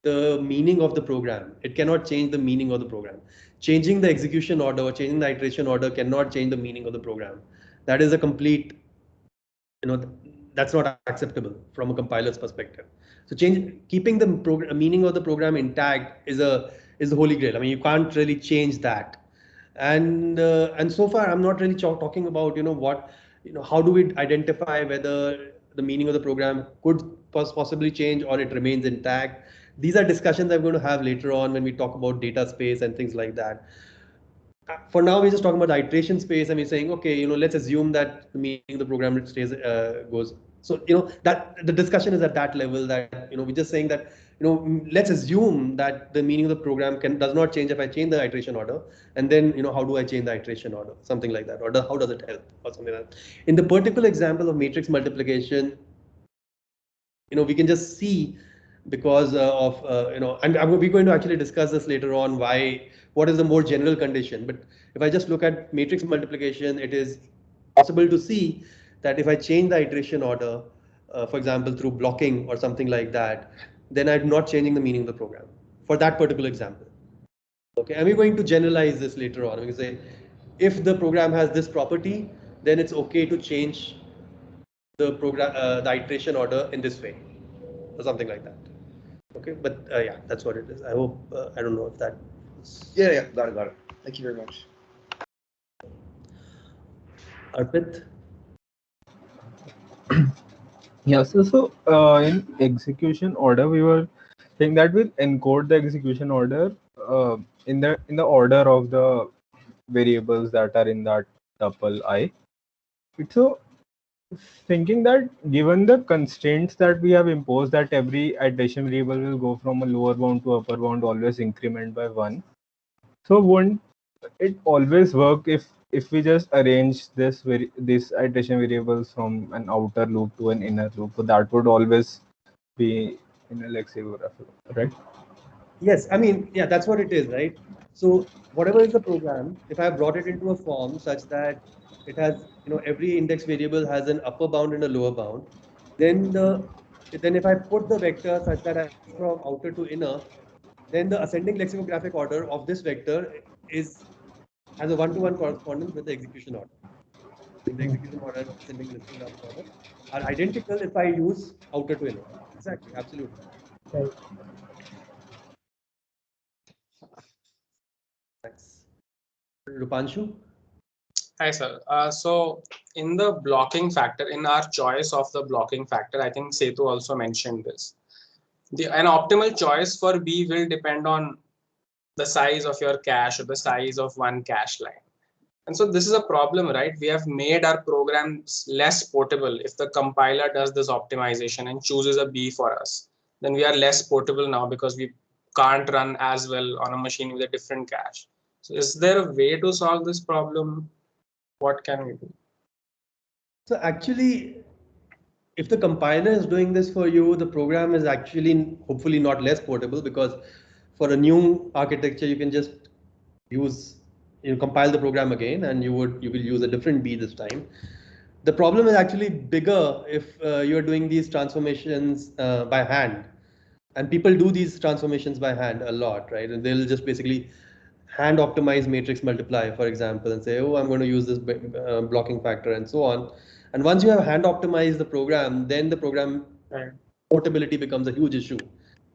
the meaning of the program. It cannot change the meaning of the program. Changing the execution order or changing the iteration order cannot change the meaning of the program. That is a complete, that's not acceptable from a compiler's perspective. So keeping the meaning of the program intact is the holy grail. I mean, you can't really change that. And so far, I'm not really talking about how do we identify whether the meaning of the program could possibly change or it remains intact. These are discussions I'm going to have later on when we talk about data space and things like that. For now, we're just talking about the iteration space, and we're saying, okay, let's assume that the meaning of the program stays goes. So that the discussion is at that level, that we're just saying that let's assume that the meaning of the program does not change if I change the iteration order, and then how do I change the iteration order, something like that, or how does it help, or something like that. In the particular example of matrix multiplication, we can just see, because and we're going to actually discuss this later on, what is the more general condition. But if I just look at matrix multiplication, it is possible to see that if I change the iteration order, for example, through blocking or something like that, then I'm not changing the meaning of the program for that particular example. Okay, and we're going to generalize this later on. We can say, if the program has this property, then it's okay to change the program, the iteration order in this way, or something like that. Okay, but yeah, that's what it is. I hope, I don't know if that. Yeah, got it. Thank you very much. Arpit? Yeah, so in execution order, we were saying that we'll encode the execution order in the order of the variables that are in that tuple I. So thinking that given the constraints that we have imposed, that every iteration variable will go from a lower bound to upper bound, always increment by 1. So won't it always work if we just arrange these iteration variables from an outer loop to an inner loop? So that would always be in a lexicography, right? Yes, I mean, yeah, that's what it is, right? So whatever is the program, if I have brought it into a form such that it has, every index variable has an upper bound and a lower bound, then if I put the vector such that I from outer to inner, then the ascending lexicographic order of this vector has a one-to-one correspondence with the execution order. The execution order and ascending lexicographic order are identical if I use outer to inner. Exactly, absolutely. Right. Thanks. Rupanshu? Hi, sir. So in the blocking factor, in our choice of the blocking factor, I think Setu also mentioned this. An optimal choice for B will depend on the size of your cache or the size of one cache line. And so this is a problem, right? We have made our programs less portable. If the compiler does this optimization and chooses a B for us, then we are less portable now because we can't run as well on a machine with a different cache. So is there a way to solve this problem? What can we do? So actually, if the compiler is doing this for you, the program is actually hopefully not less portable, because for a new architecture, you can just compile the program again, and you will use a different B this time. The problem is actually bigger if you're doing these transformations by hand, and people do these transformations by hand a lot, right? And they'll just basically hand optimize matrix multiply, for example, and say, I'm going to use this blocking factor and so on. And once you have hand optimized the program, then the program portability becomes a huge issue,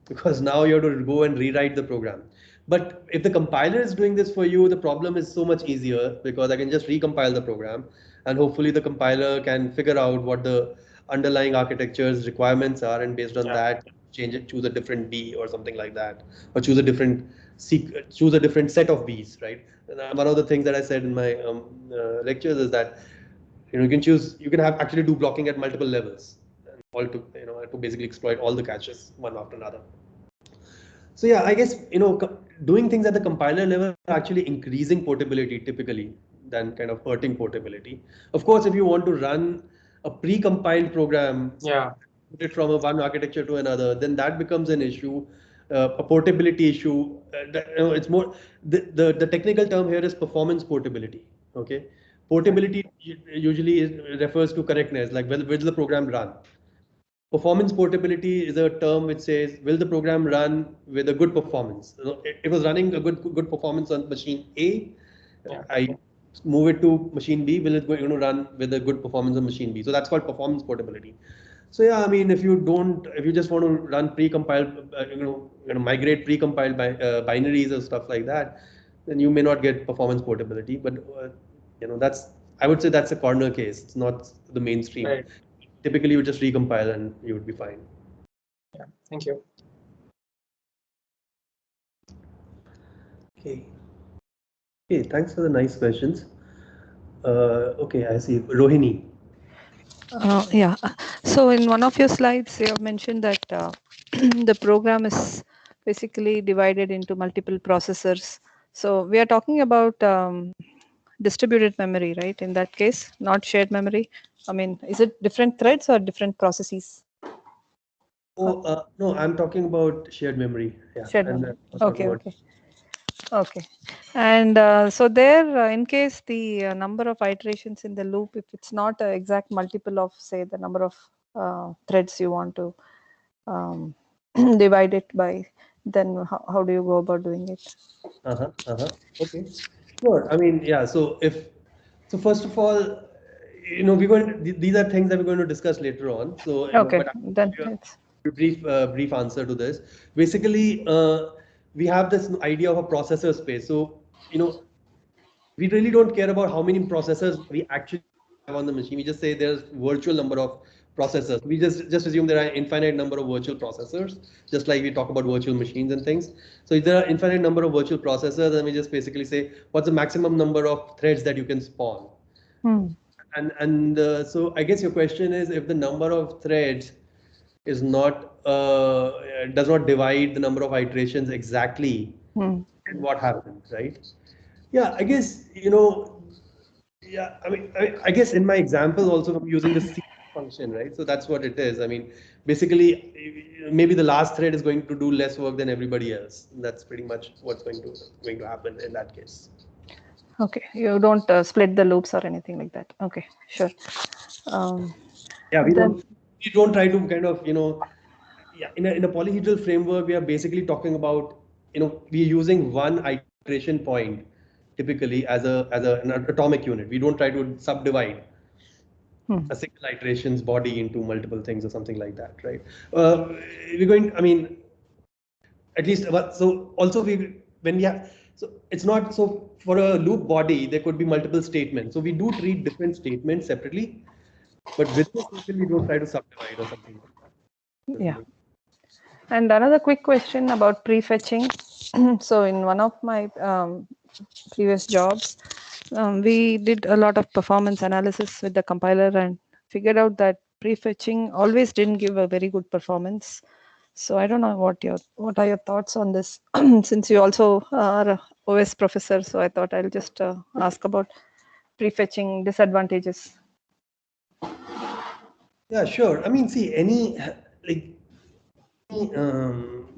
because now you have to go and rewrite the program. But if the compiler is doing this for you, the problem is so much easier, because I can just recompile the program and hopefully the compiler can figure out what the underlying architecture's requirements are, and based on that change it, choose a different B or something like that, or choose a different set of Bs, right? And one of the things that I said in my lectures is that you can have actually do blocking at multiple levels, and all to basically exploit all the caches one after another. So yeah, I guess doing things at the compiler level are actually increasing portability typically than kind of hurting portability. Of course, if you want to run a pre-compiled program, put it from one architecture to another, then that becomes an issue, a portability issue. It's more the technical term here is performance portability. Okay, portability usually refers to correctness, like will the program run. Performance portability is a term which says, will the program run with a good performance? It was running a good performance on machine A. I move it to machine B. Will it going to run with a good performance on machine B? So that's called performance portability. So yeah, I mean, if you just want to run precompiled, migrate precompiled binaries or stuff like that, then you may not get performance portability. But I would say that's a corner case. It's not the mainstream. Right. Typically, you just recompile and you would be fine. Yeah, thank you. Okay, thanks for the nice questions. Okay, I see. Rohini. Yeah, so in one of your slides, you have mentioned that the program is basically divided into multiple processors. So we are talking about distributed memory, right? In that case, not shared memory. I mean, is it different threads or different processes? Oh, no, I'm talking about shared memory. Yeah. Shared memory. Okay. Okay. And so there, in case the number of iterations in the loop, if it's not an exact multiple of, say, the number of threads you want to divide it by, then how do you go about doing it? Okay. Sure. I mean, yeah. So first of all, these are things that we're going to discuss later on. So okay, but then it's brief answer to this. Basically, we have this idea of a processor space. So we really don't care about how many processors we actually have on the machine. We just say there's virtual number of processors. We just assume there are infinite number of virtual processors, just like we talk about virtual machines and things. So if there are infinite number of virtual processors, then we just basically say what's the maximum number of threads that you can spawn. And so I guess your question is, if the number of threads is not does not divide the number of iterations exactly, then what happens, right? Yeah, I guess yeah. I mean, I guess in my example also I'm using the C function, right? So that's what it is. I mean, basically, maybe the last thread is going to do less work than everybody else. That's pretty much what's going to happen in that case. Okay, you don't split the loops or anything like that. Okay, sure. Yeah, we don't try to kind of yeah, in a polyhedral framework, we are basically talking about we're using one iteration point typically as an atomic unit. We don't try to subdivide a single iteration's body into multiple things or something like that, right? We're going. I mean, at least so also when we have. So it's not so for a loop body there could be multiple statements. So we do treat different statements separately, but with this we don't try to subdivide or something like that. Yeah. And another quick question about prefetching. So in one of my previous jobs, we did a lot of performance analysis with the compiler and figured out that prefetching always didn't give a very good performance. So I don't know what are your thoughts on this, since you also are a OS professor. So I thought I'll just ask about prefetching disadvantages. Yeah, sure. I mean, see, any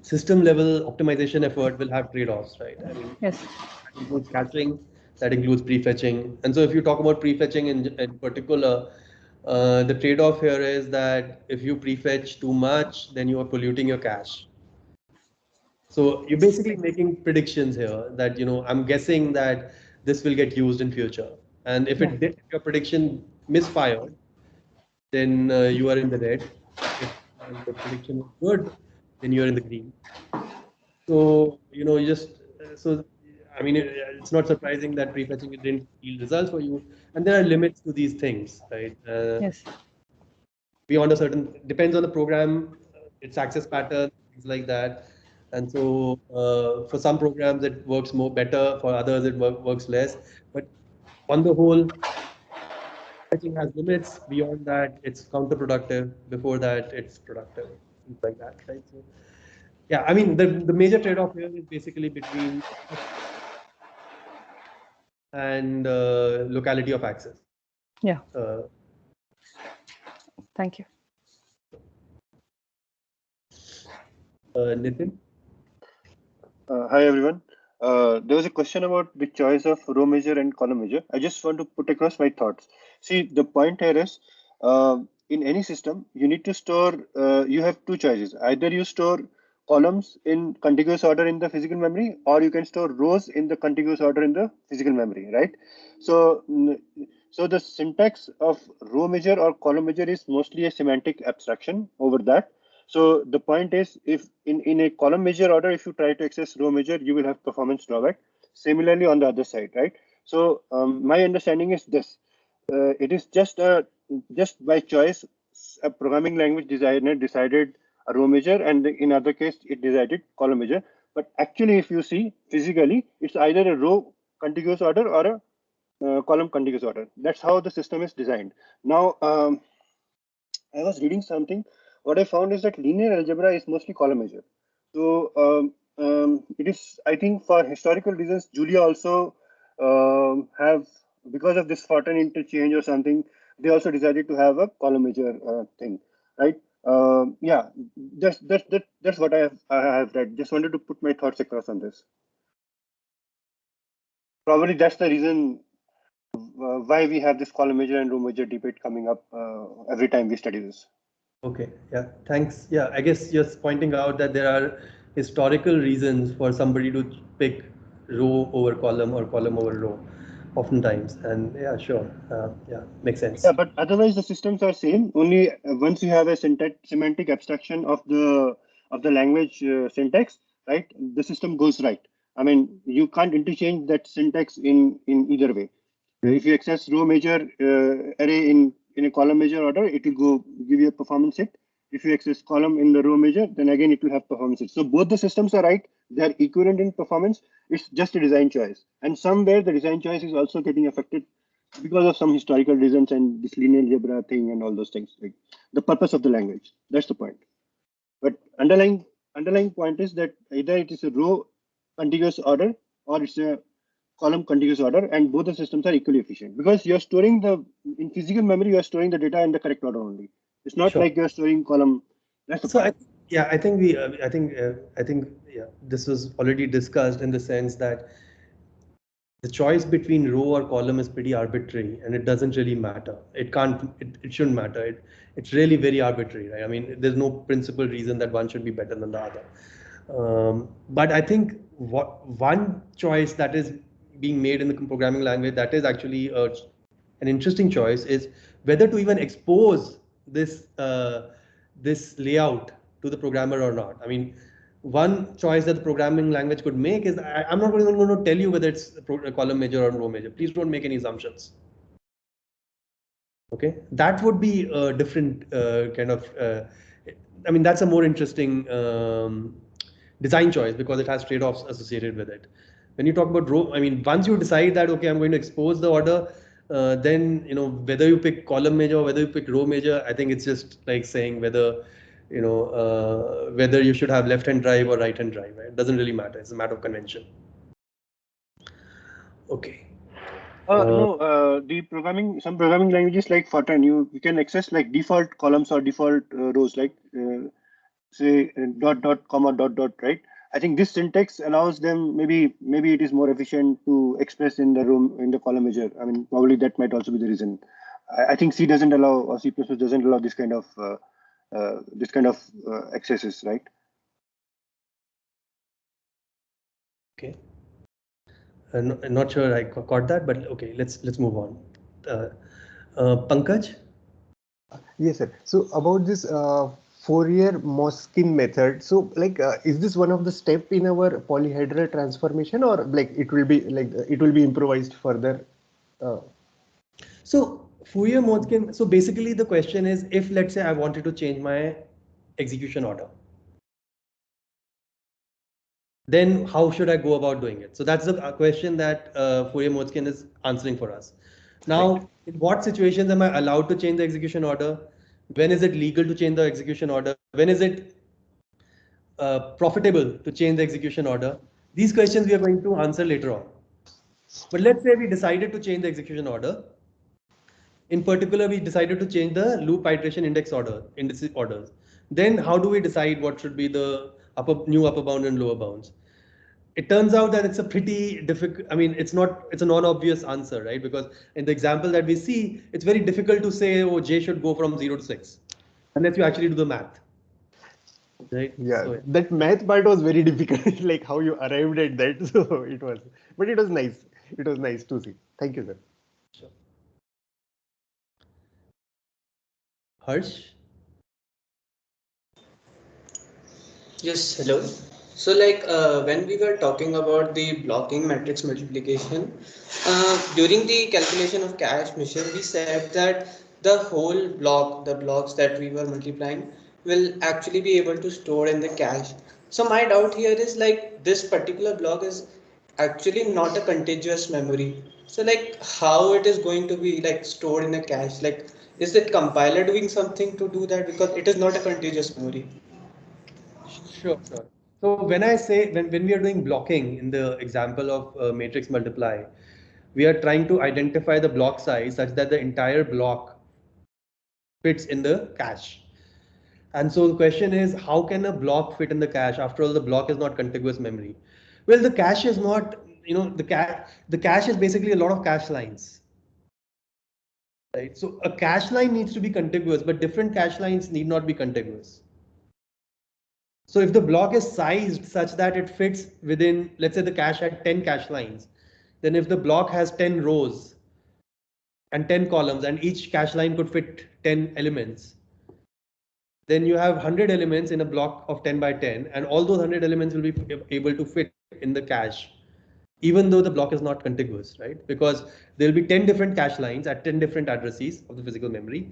system level optimization effort will have trade-offs, right? I mean, yes, that includes caching, that includes prefetching. And so if you talk about prefetching in particular, the trade-off here is that if you prefetch too much, then you are polluting your cache. So you're basically making predictions here that, I'm guessing that this will get used in future. And if if your prediction misfired, then you are in the red. If the prediction is good, then you're in the green. So, I mean, it's not surprising that prefetching didn't yield results for you. and there are limits to these things, right? Yes. Beyond a certain, depends on the program, its access pattern, things like that. And so for some programs it works more better, for others it works less. But on the whole, fetching has limits. Beyond that, it's counterproductive. Before that, it's productive. Things like that, right? So yeah, I mean the major trade-off here is basically between and locality of access. Yeah. Thank you. Nitin? Hi everyone. There was a question about the choice of row measure and column measure. I just want to put across my thoughts. See, the point here is in any system, you need to store, you have two choices. Either you store columns in contiguous order in the physical memory, or you can store rows in the contiguous order in the physical memory, right? So, so the syntax of row measure or column measure is mostly a semantic abstraction over that. So the point is, if in a column measure order, if you try to access row measure, you will have performance drawback. Similarly, on the other side, right? So my understanding is this: it is just by choice, a programming language designer decided a row measure, and in other case, it decided column measure. But actually, if you see physically, it's either a row contiguous order or a column contiguous order. That's how the system is designed. Now, I was reading something. What I found is that linear algebra is mostly column measure. So it is, I think, for historical reasons, Julia also have, because of this Fortran interchange or something, they also decided to have a column measure thing, right? Yeah, that's what I have read. Just wanted to put my thoughts across on this. Probably that's the reason why we have this column measure and row measure debate coming up every time we study this. Okay, yeah, thanks. Yeah, I guess you're pointing out that there are historical reasons for somebody to pick row over column or column over row oftentimes. And yeah, sure. Yeah, makes sense. Yeah, but otherwise the systems are same. Only once you have a semantic abstraction of the language syntax, right? The system goes right. I mean, you can't interchange that syntax in either way. If you access row measure array in a column measure order, it will go give you a performance hit. If you access column in the row measure, then again it will have performance hit. So both the systems are right. They are equivalent in performance. It's just a design choice, and somewhere the design choice is also getting affected because of some historical reasons and this linear algebra thing and all those things. Like the purpose of the language. That's the point. But underlying point is that either it is a row contiguous order or it's a column contiguous order, and both the systems are equally efficient because you're storing in physical memory, you're storing the data in the correct order only. It's not like you're storing column. That's the point. I think this was already discussed in the sense that the choice between row or column is pretty arbitrary, and it doesn't really matter. It shouldn't matter. It's really very arbitrary, right? I mean, there's no principal reason that one should be better than the other. But I think one choice that is being made in the programming language that is actually an interesting choice is whether to even expose this layout to the programmer or not. I mean, one choice that the programming language could make is I'm not even going to tell you whether it's a column measure or row measure. Please don't make any assumptions. Okay, that would be a different kind of. I mean, that's a more interesting design choice because it has trade-offs associated with it. When you talk about row, I mean, once you decide that okay, I'm going to expose the order, then whether you pick column measure or whether you pick row measure, I think it's just like saying whether whether you should have left-hand drive or right-hand drive. Right? It doesn't really matter. It's a matter of convention. Okay. No, some programming languages like Fortran, you can access like default columns or default rows, like say dot comma dot, right? I think this syntax allows them, maybe it is more efficient to express in the column measure. I mean, probably that might also be the reason. I think C doesn't allow, or C++ doesn't allow this kind of accesses, right? Okay. I'm not sure I caught that, but okay, let's move on. Pankaj? Yes, sir. So about this Fourier Moskine method, so like is this one of the step in our polyhedral transformation, or like it will be improvised further? So Fourier-Motzkin, so basically the question is, if let's say I wanted to change my execution order, then how should I go about doing it? So that's the question that Fourier-Motzkin is answering for us. Now, in what situations am I allowed to change the execution order? When is it legal to change the execution order? When is it profitable to change the execution order? These questions we are going to answer later on. But let's say we decided to change the execution order. In particular, we decided to change the loop iteration index orders. Then how do we decide what should be the new upper bound and lower bounds? It turns out that it's a pretty difficult, I mean, it's a non-obvious answer, right? Because in the example that we see, it's very difficult to say, oh, J should go from 0 to 6, unless you actually do the math. Right? Yeah, So, that math part was very difficult, like how you arrived at that. So it was, but it was nice. It was nice to see. Thank you, sir. sure. Harsh? Yes, hello. So when we were talking about the blocking matrix multiplication, during the calculation of cache mission, we said that the whole block, the blocks that we were multiplying, will actually be able to store in the cache. So my doubt here is like this particular block is actually not a contiguous memory. So how it is going to be like stored in a cache? Like is the compiler doing something to do that, because it is not a contiguous memory? Sure, sure. So when I say, when we are doing blocking in the example of matrix multiply, we are trying to identify the block size such that the entire block fits in the cache. And so the question is, how can a block fit in the cache? After all, the block is not contiguous memory. Well, the cache is not, the cache is basically a lot of cache lines. Right? So a cache line needs to be contiguous, but different cache lines need not be contiguous. So if the block is sized such that it fits within, let's say the cache had 10 cache lines, then if the block has 10 rows and 10 columns and each cache line could fit 10 elements, then you have 100 elements in a block of 10 by 10, and all those 100 elements will be able to fit in the cache, even though the block is not contiguous, right? Because there'll be 10 different cache lines at 10 different addresses of the physical memory,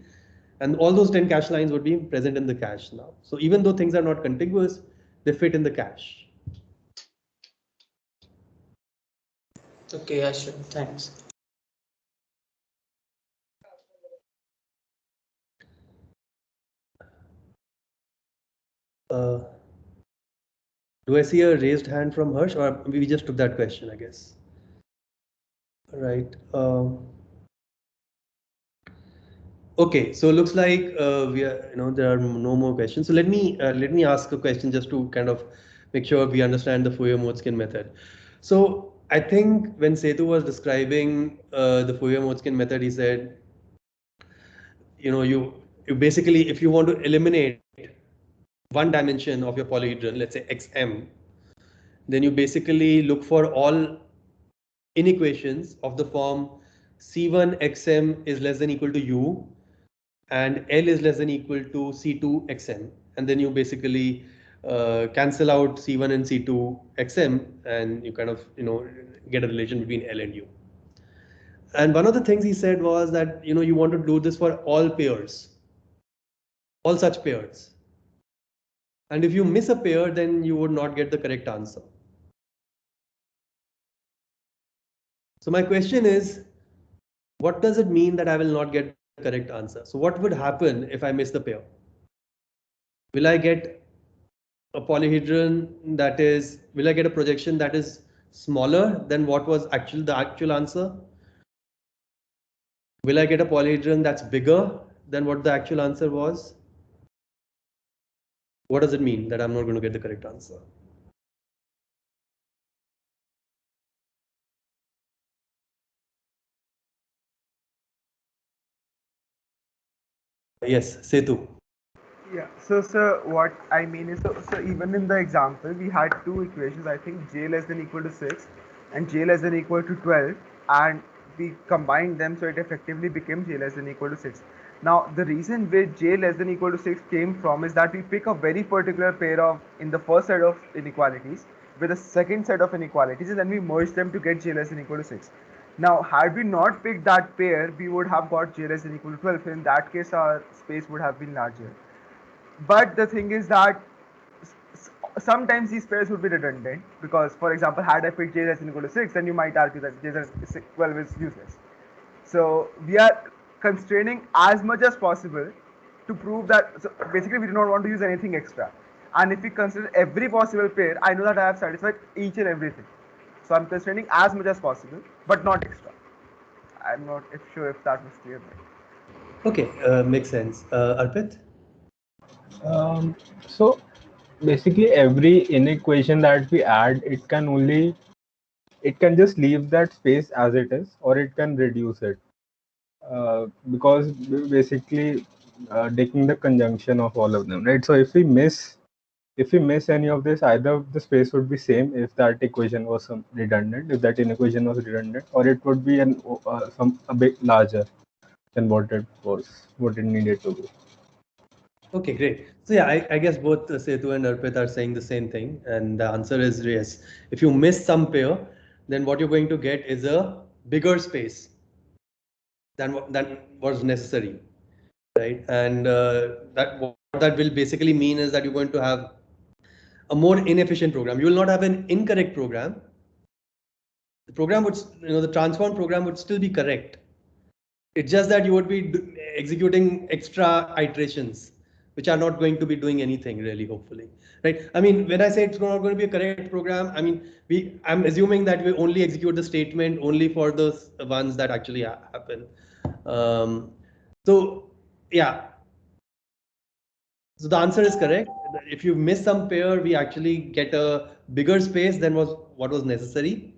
and all those 10 cache lines would be present in the cache now. So even though things are not contiguous, they fit in the cache. Okay, yeah, sure. Thanks. Do I see a raised hand from Harsh, or we just took that question, I guess? Right. Okay, so it looks like we are, there are no more questions. So let me ask a question just to kind of make sure we understand the Fourier-Motzkin method. So I think when Setu was describing the Fourier-Motzkin method, he said, you basically, if you want to eliminate one dimension of your polyhedron, let's say xm, then you basically look for all inequations of the form C1 xm is less than equal to u, and L is less than equal to C2 xm, and then you basically cancel out C1 and C2 xm, and you kind of get a relation between L and U. And one of the things he said was that you want to do this for all pairs, all such pairs. And if you miss a pair, then you would not get the correct answer. So my question is, what does it mean that I will not get the correct answer? So what would happen if I miss the pair? Will I get a polyhedron that is, will I get a projection that is smaller than what was the actual answer? Will I get a polyhedron that's bigger than what the actual answer was? What does it mean that I'm not going to get the correct answer? Yes, Setu. Yeah, so sir, what I mean is, so even in the example, we had two equations, I think j less than equal to 6 and j less than equal to 12, and we combined them, so it effectively became j less than equal to 6. Now, the reason where j less than equal to 6 came from is that we pick a very particular pair of, in the first set of inequalities, with a second set of inequalities, and then we merge them to get j less than equal to 6. Now, had we not picked that pair, we would have got j less than equal to 12. In that case, our space would have been larger. But the thing is that sometimes these pairs would be redundant because, for example, had I picked j less than equal to 6, then you might argue that j less than 12 is useless. So we are constraining as much as possible to prove that. So basically, we do not want to use anything extra. And if we consider every possible pair, I know that I have satisfied each and everything. So I'm constraining as much as possible, but not extra. I'm not sure if that was clear. Okay, makes sense. Arpit? So basically every inequation that we add, it can just leave that space as it is, or it can reduce it. Because basically taking the conjunction of all of them, right? So if we miss any of this, either the space would be same if that equation was redundant, if that inequation was redundant, or it would be a bit larger than what it needed to be. Okay, great. So yeah, I guess both Setu and Arpit are saying the same thing, and the answer is yes. If you miss some pair, then what you're going to get is a bigger space than what was necessary, right? And what that will basically mean is that you're going to have a more inefficient program. You will not have an incorrect program. The program would, the transform program would still be correct. It's just that you would be executing extra iterations, which are not going to be doing anything really, hopefully, right? I mean, when I say it's not going to be a correct program, I mean, I'm assuming that we only execute the statement only for those ones that actually happen. So yeah, so the answer is correct. If you miss some pair, we actually get a bigger space than what was necessary,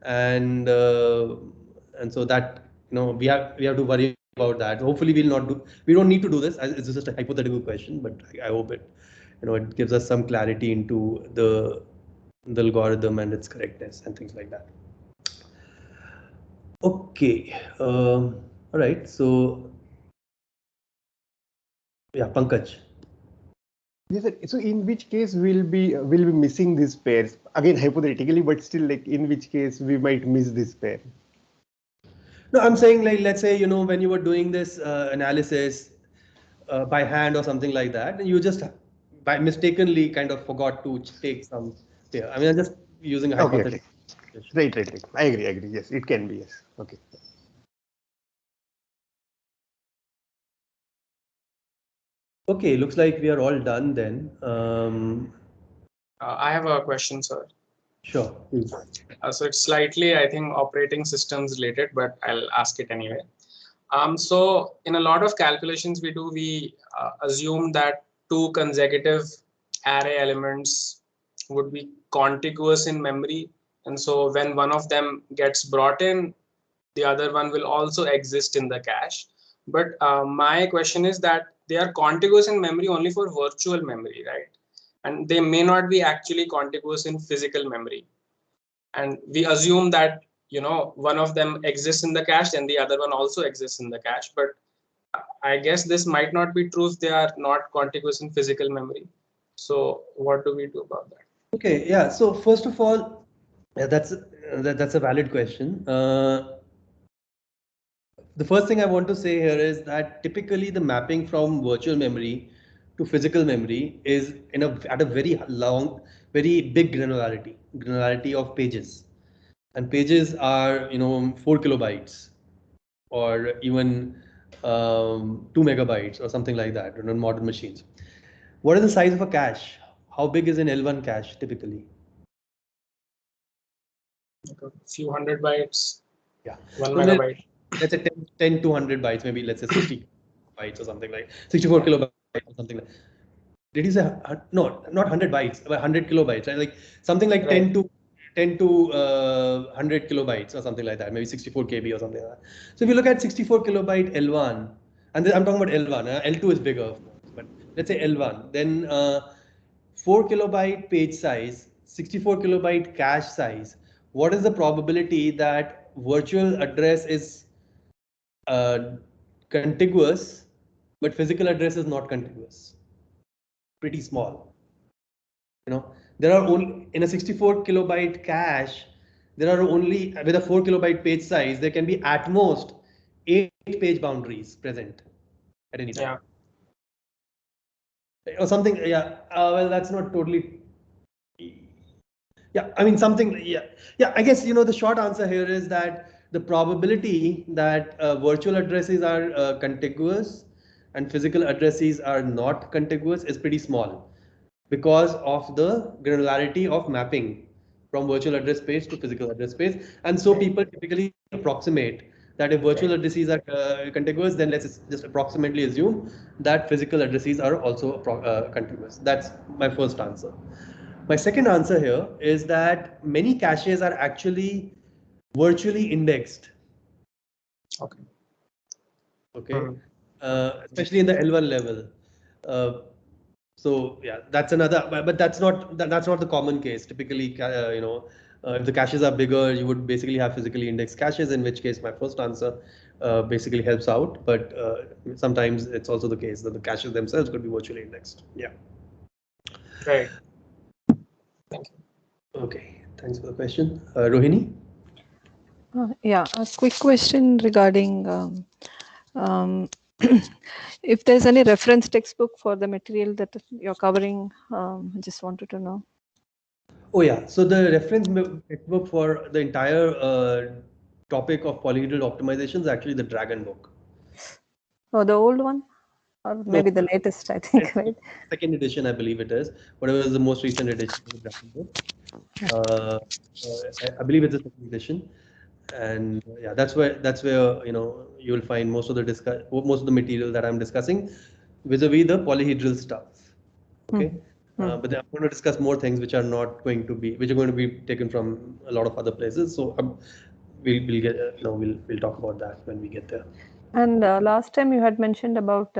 and so that we have to worry about that. Hopefully, we don't need to do this. It's just a hypothetical question, but I hope it gives us some clarity into the algorithm and its correctness and things like that. Okay, all right. So yeah, Pankaj. Yes, sir. So in which case we'll be missing these pairs again hypothetically, but still, like, in which case we might miss this pair? No, I'm saying, like, let's say, when you were doing this analysis by hand or something like that, and you just by mistakenly kind of forgot to take some pair. I mean, I'm just using a hypothetical. Okay. Right. I agree. Yes, it can be. Yes. Okay. Okay, looks like we are all done then. I have a question, sir. Sure. So it's slightly, I think, operating systems related, but I'll ask it anyway. So in a lot of calculations we assume that two consecutive array elements would be contiguous in memory. And so when one of them gets brought in, the other one will also exist in the cache. But my question is that they are contiguous in memory only for virtual memory, right? And they may not be actually contiguous in physical memory. And we assume that one of them exists in the cache and the other one also exists in the cache, but I guess this might not be true if they are not contiguous in physical memory. So what do we do about that? Okay, yeah. So first of all, that's a valid question. The first thing I want to say here is that typically the mapping from virtual memory to physical memory is at a very big granularity of pages. And pages are 4 kilobytes or even 2 megabytes or something like that on modern machines. What is the size of a cache? How big is an L1 cache typically? A few hundred bytes. Yeah. 1 megabyte. Let's say 10 to 100 bytes, maybe let's say 60 bytes or something like 64 kilobytes or something like. Did you say no? Not 100 bytes, but 100 kilobytes, right? Like something like 10 to 100 kilobytes or something like that, maybe 64 KB or something like that. So if you look at 64 kilobyte L1, and I'm talking about L1, L2 is bigger, of course, but let's say L1, then 4 kilobyte page size, 64 kilobyte cache size. What is the probability that virtual address is contiguous, but physical address is not contiguous? Pretty small. There are only in a 64 kilobyte cache, there are only, with a 4 kilobyte page size, there can be at most 8 page boundaries present at any time. Or something, yeah. Well, that's not totally. Yeah, I mean something. Yeah. I guess the short answer here is that the probability that virtual addresses are contiguous and physical addresses are not contiguous is pretty small because of the granularity of mapping from virtual address space to physical address space, and so people typically approximate that if virtual addresses are contiguous, then let's just approximately assume that physical addresses are also contiguous. That's my first answer. My second answer here is that many caches are actually virtually indexed. Okay. Especially in the L1 level. So yeah, that's another, but that's not the common case. Typically, if the caches are bigger, you would basically have physically indexed caches, in which case my first answer basically helps out. But sometimes it's also the case that the caches themselves could be virtually indexed. Yeah. Right. Thank you. Okay, thanks for the question. Rohini? Yeah, a quick question regarding if there's any reference textbook for the material that you're covering. I just wanted to know. Oh yeah, so the reference textbook for the entire topic of polyhedral optimization is actually the Dragon book. Oh, the old one? Or maybe the latest, I think, right? Second edition, I believe it is. Whatever is the most recent edition of the Dragon book. I believe it's the second edition. And yeah, that's where you'll find most of the material that I'm discussing vis-a-vis the polyhedral stuff. Okay. But then I'm going to discuss more things which are going to be taken from a lot of other places. So we'll talk about that when we get there. And last time you had mentioned about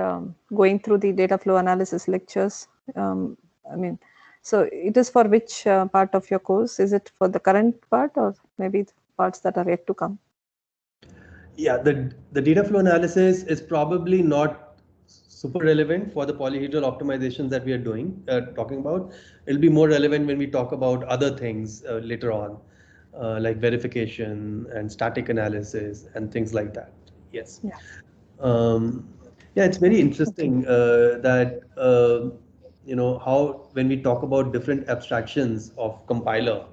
going through the data flow analysis lectures. So it is for which part of your course? Is it for the current part or maybe parts that are yet to come? Yeah, the data flow analysis is probably not super relevant for the polyhedral optimizations that we are talking about. It'll be more relevant when we talk about other things later on, like verification and static analysis and things like that. Yes. Yeah, it's very interesting that how when we talk about different abstractions of compiler,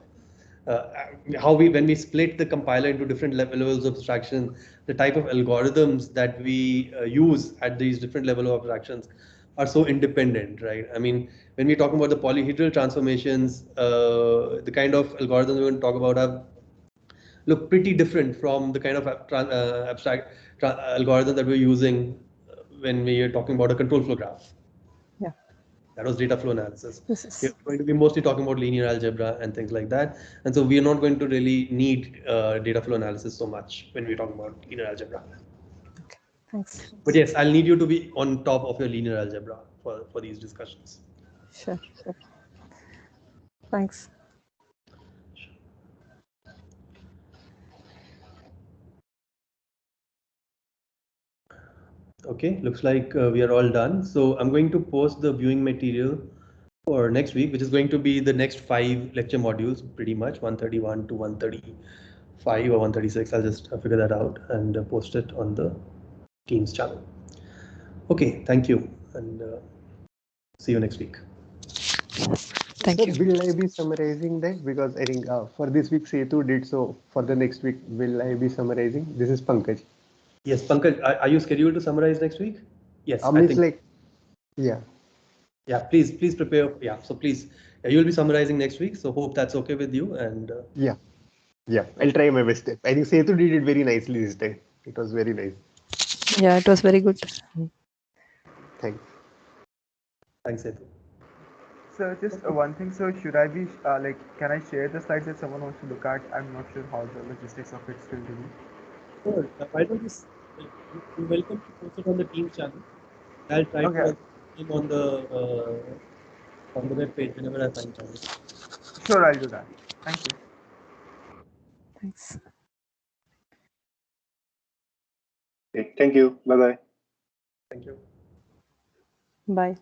when we split the compiler into different levels of abstraction, the type of algorithms that we use at these different level of abstractions are so independent, right? I mean, when we're talking about the polyhedral transformations, the kind of algorithms we're going to talk about look pretty different from the kind of abstract algorithm that we're using when we are talking about a control flow graph. Yeah. That was data flow analysis. We're going to be mostly talking about linear algebra and things like that. And so we are not going to really need data flow analysis so much when we're talking about linear algebra. Okay, thanks. But yes, I'll need you to be on top of your linear algebra for these discussions. Sure. Thanks. Okay, looks like we are all done. So I'm going to post the viewing material for next week, which is going to be the next 5 lecture modules, pretty much 131 to 135 or 136. I'll just figure that out and post it on the Teams channel. Okay, thank you, and see you next week. Thank you. Will I be summarizing that? Because I think for this week Setu did, so for the next week, will I be summarizing? This is Pankaj. Yes, Pankaj, are you scheduled to summarize next week? Yes, I think. Yeah. Yeah, please prepare. Yeah, so please, you'll be summarizing next week. So hope that's okay with you. And yeah, I'll try my best. I think Setu did it very nicely this time. It was very nice. Yeah, it was very good. Thanks. Thanks, Setu. So just one thing. So should I be can I share the slides that someone wants to look at? I'm not sure how the logistics of it still to be. Sure. Why don't you're welcome to post it on the Teams channel. I'll try to name on the web page whenever I find time. Sure, I'll do that. Thank you. Thanks. Okay, thank you. Bye-bye. Thank you. Bye.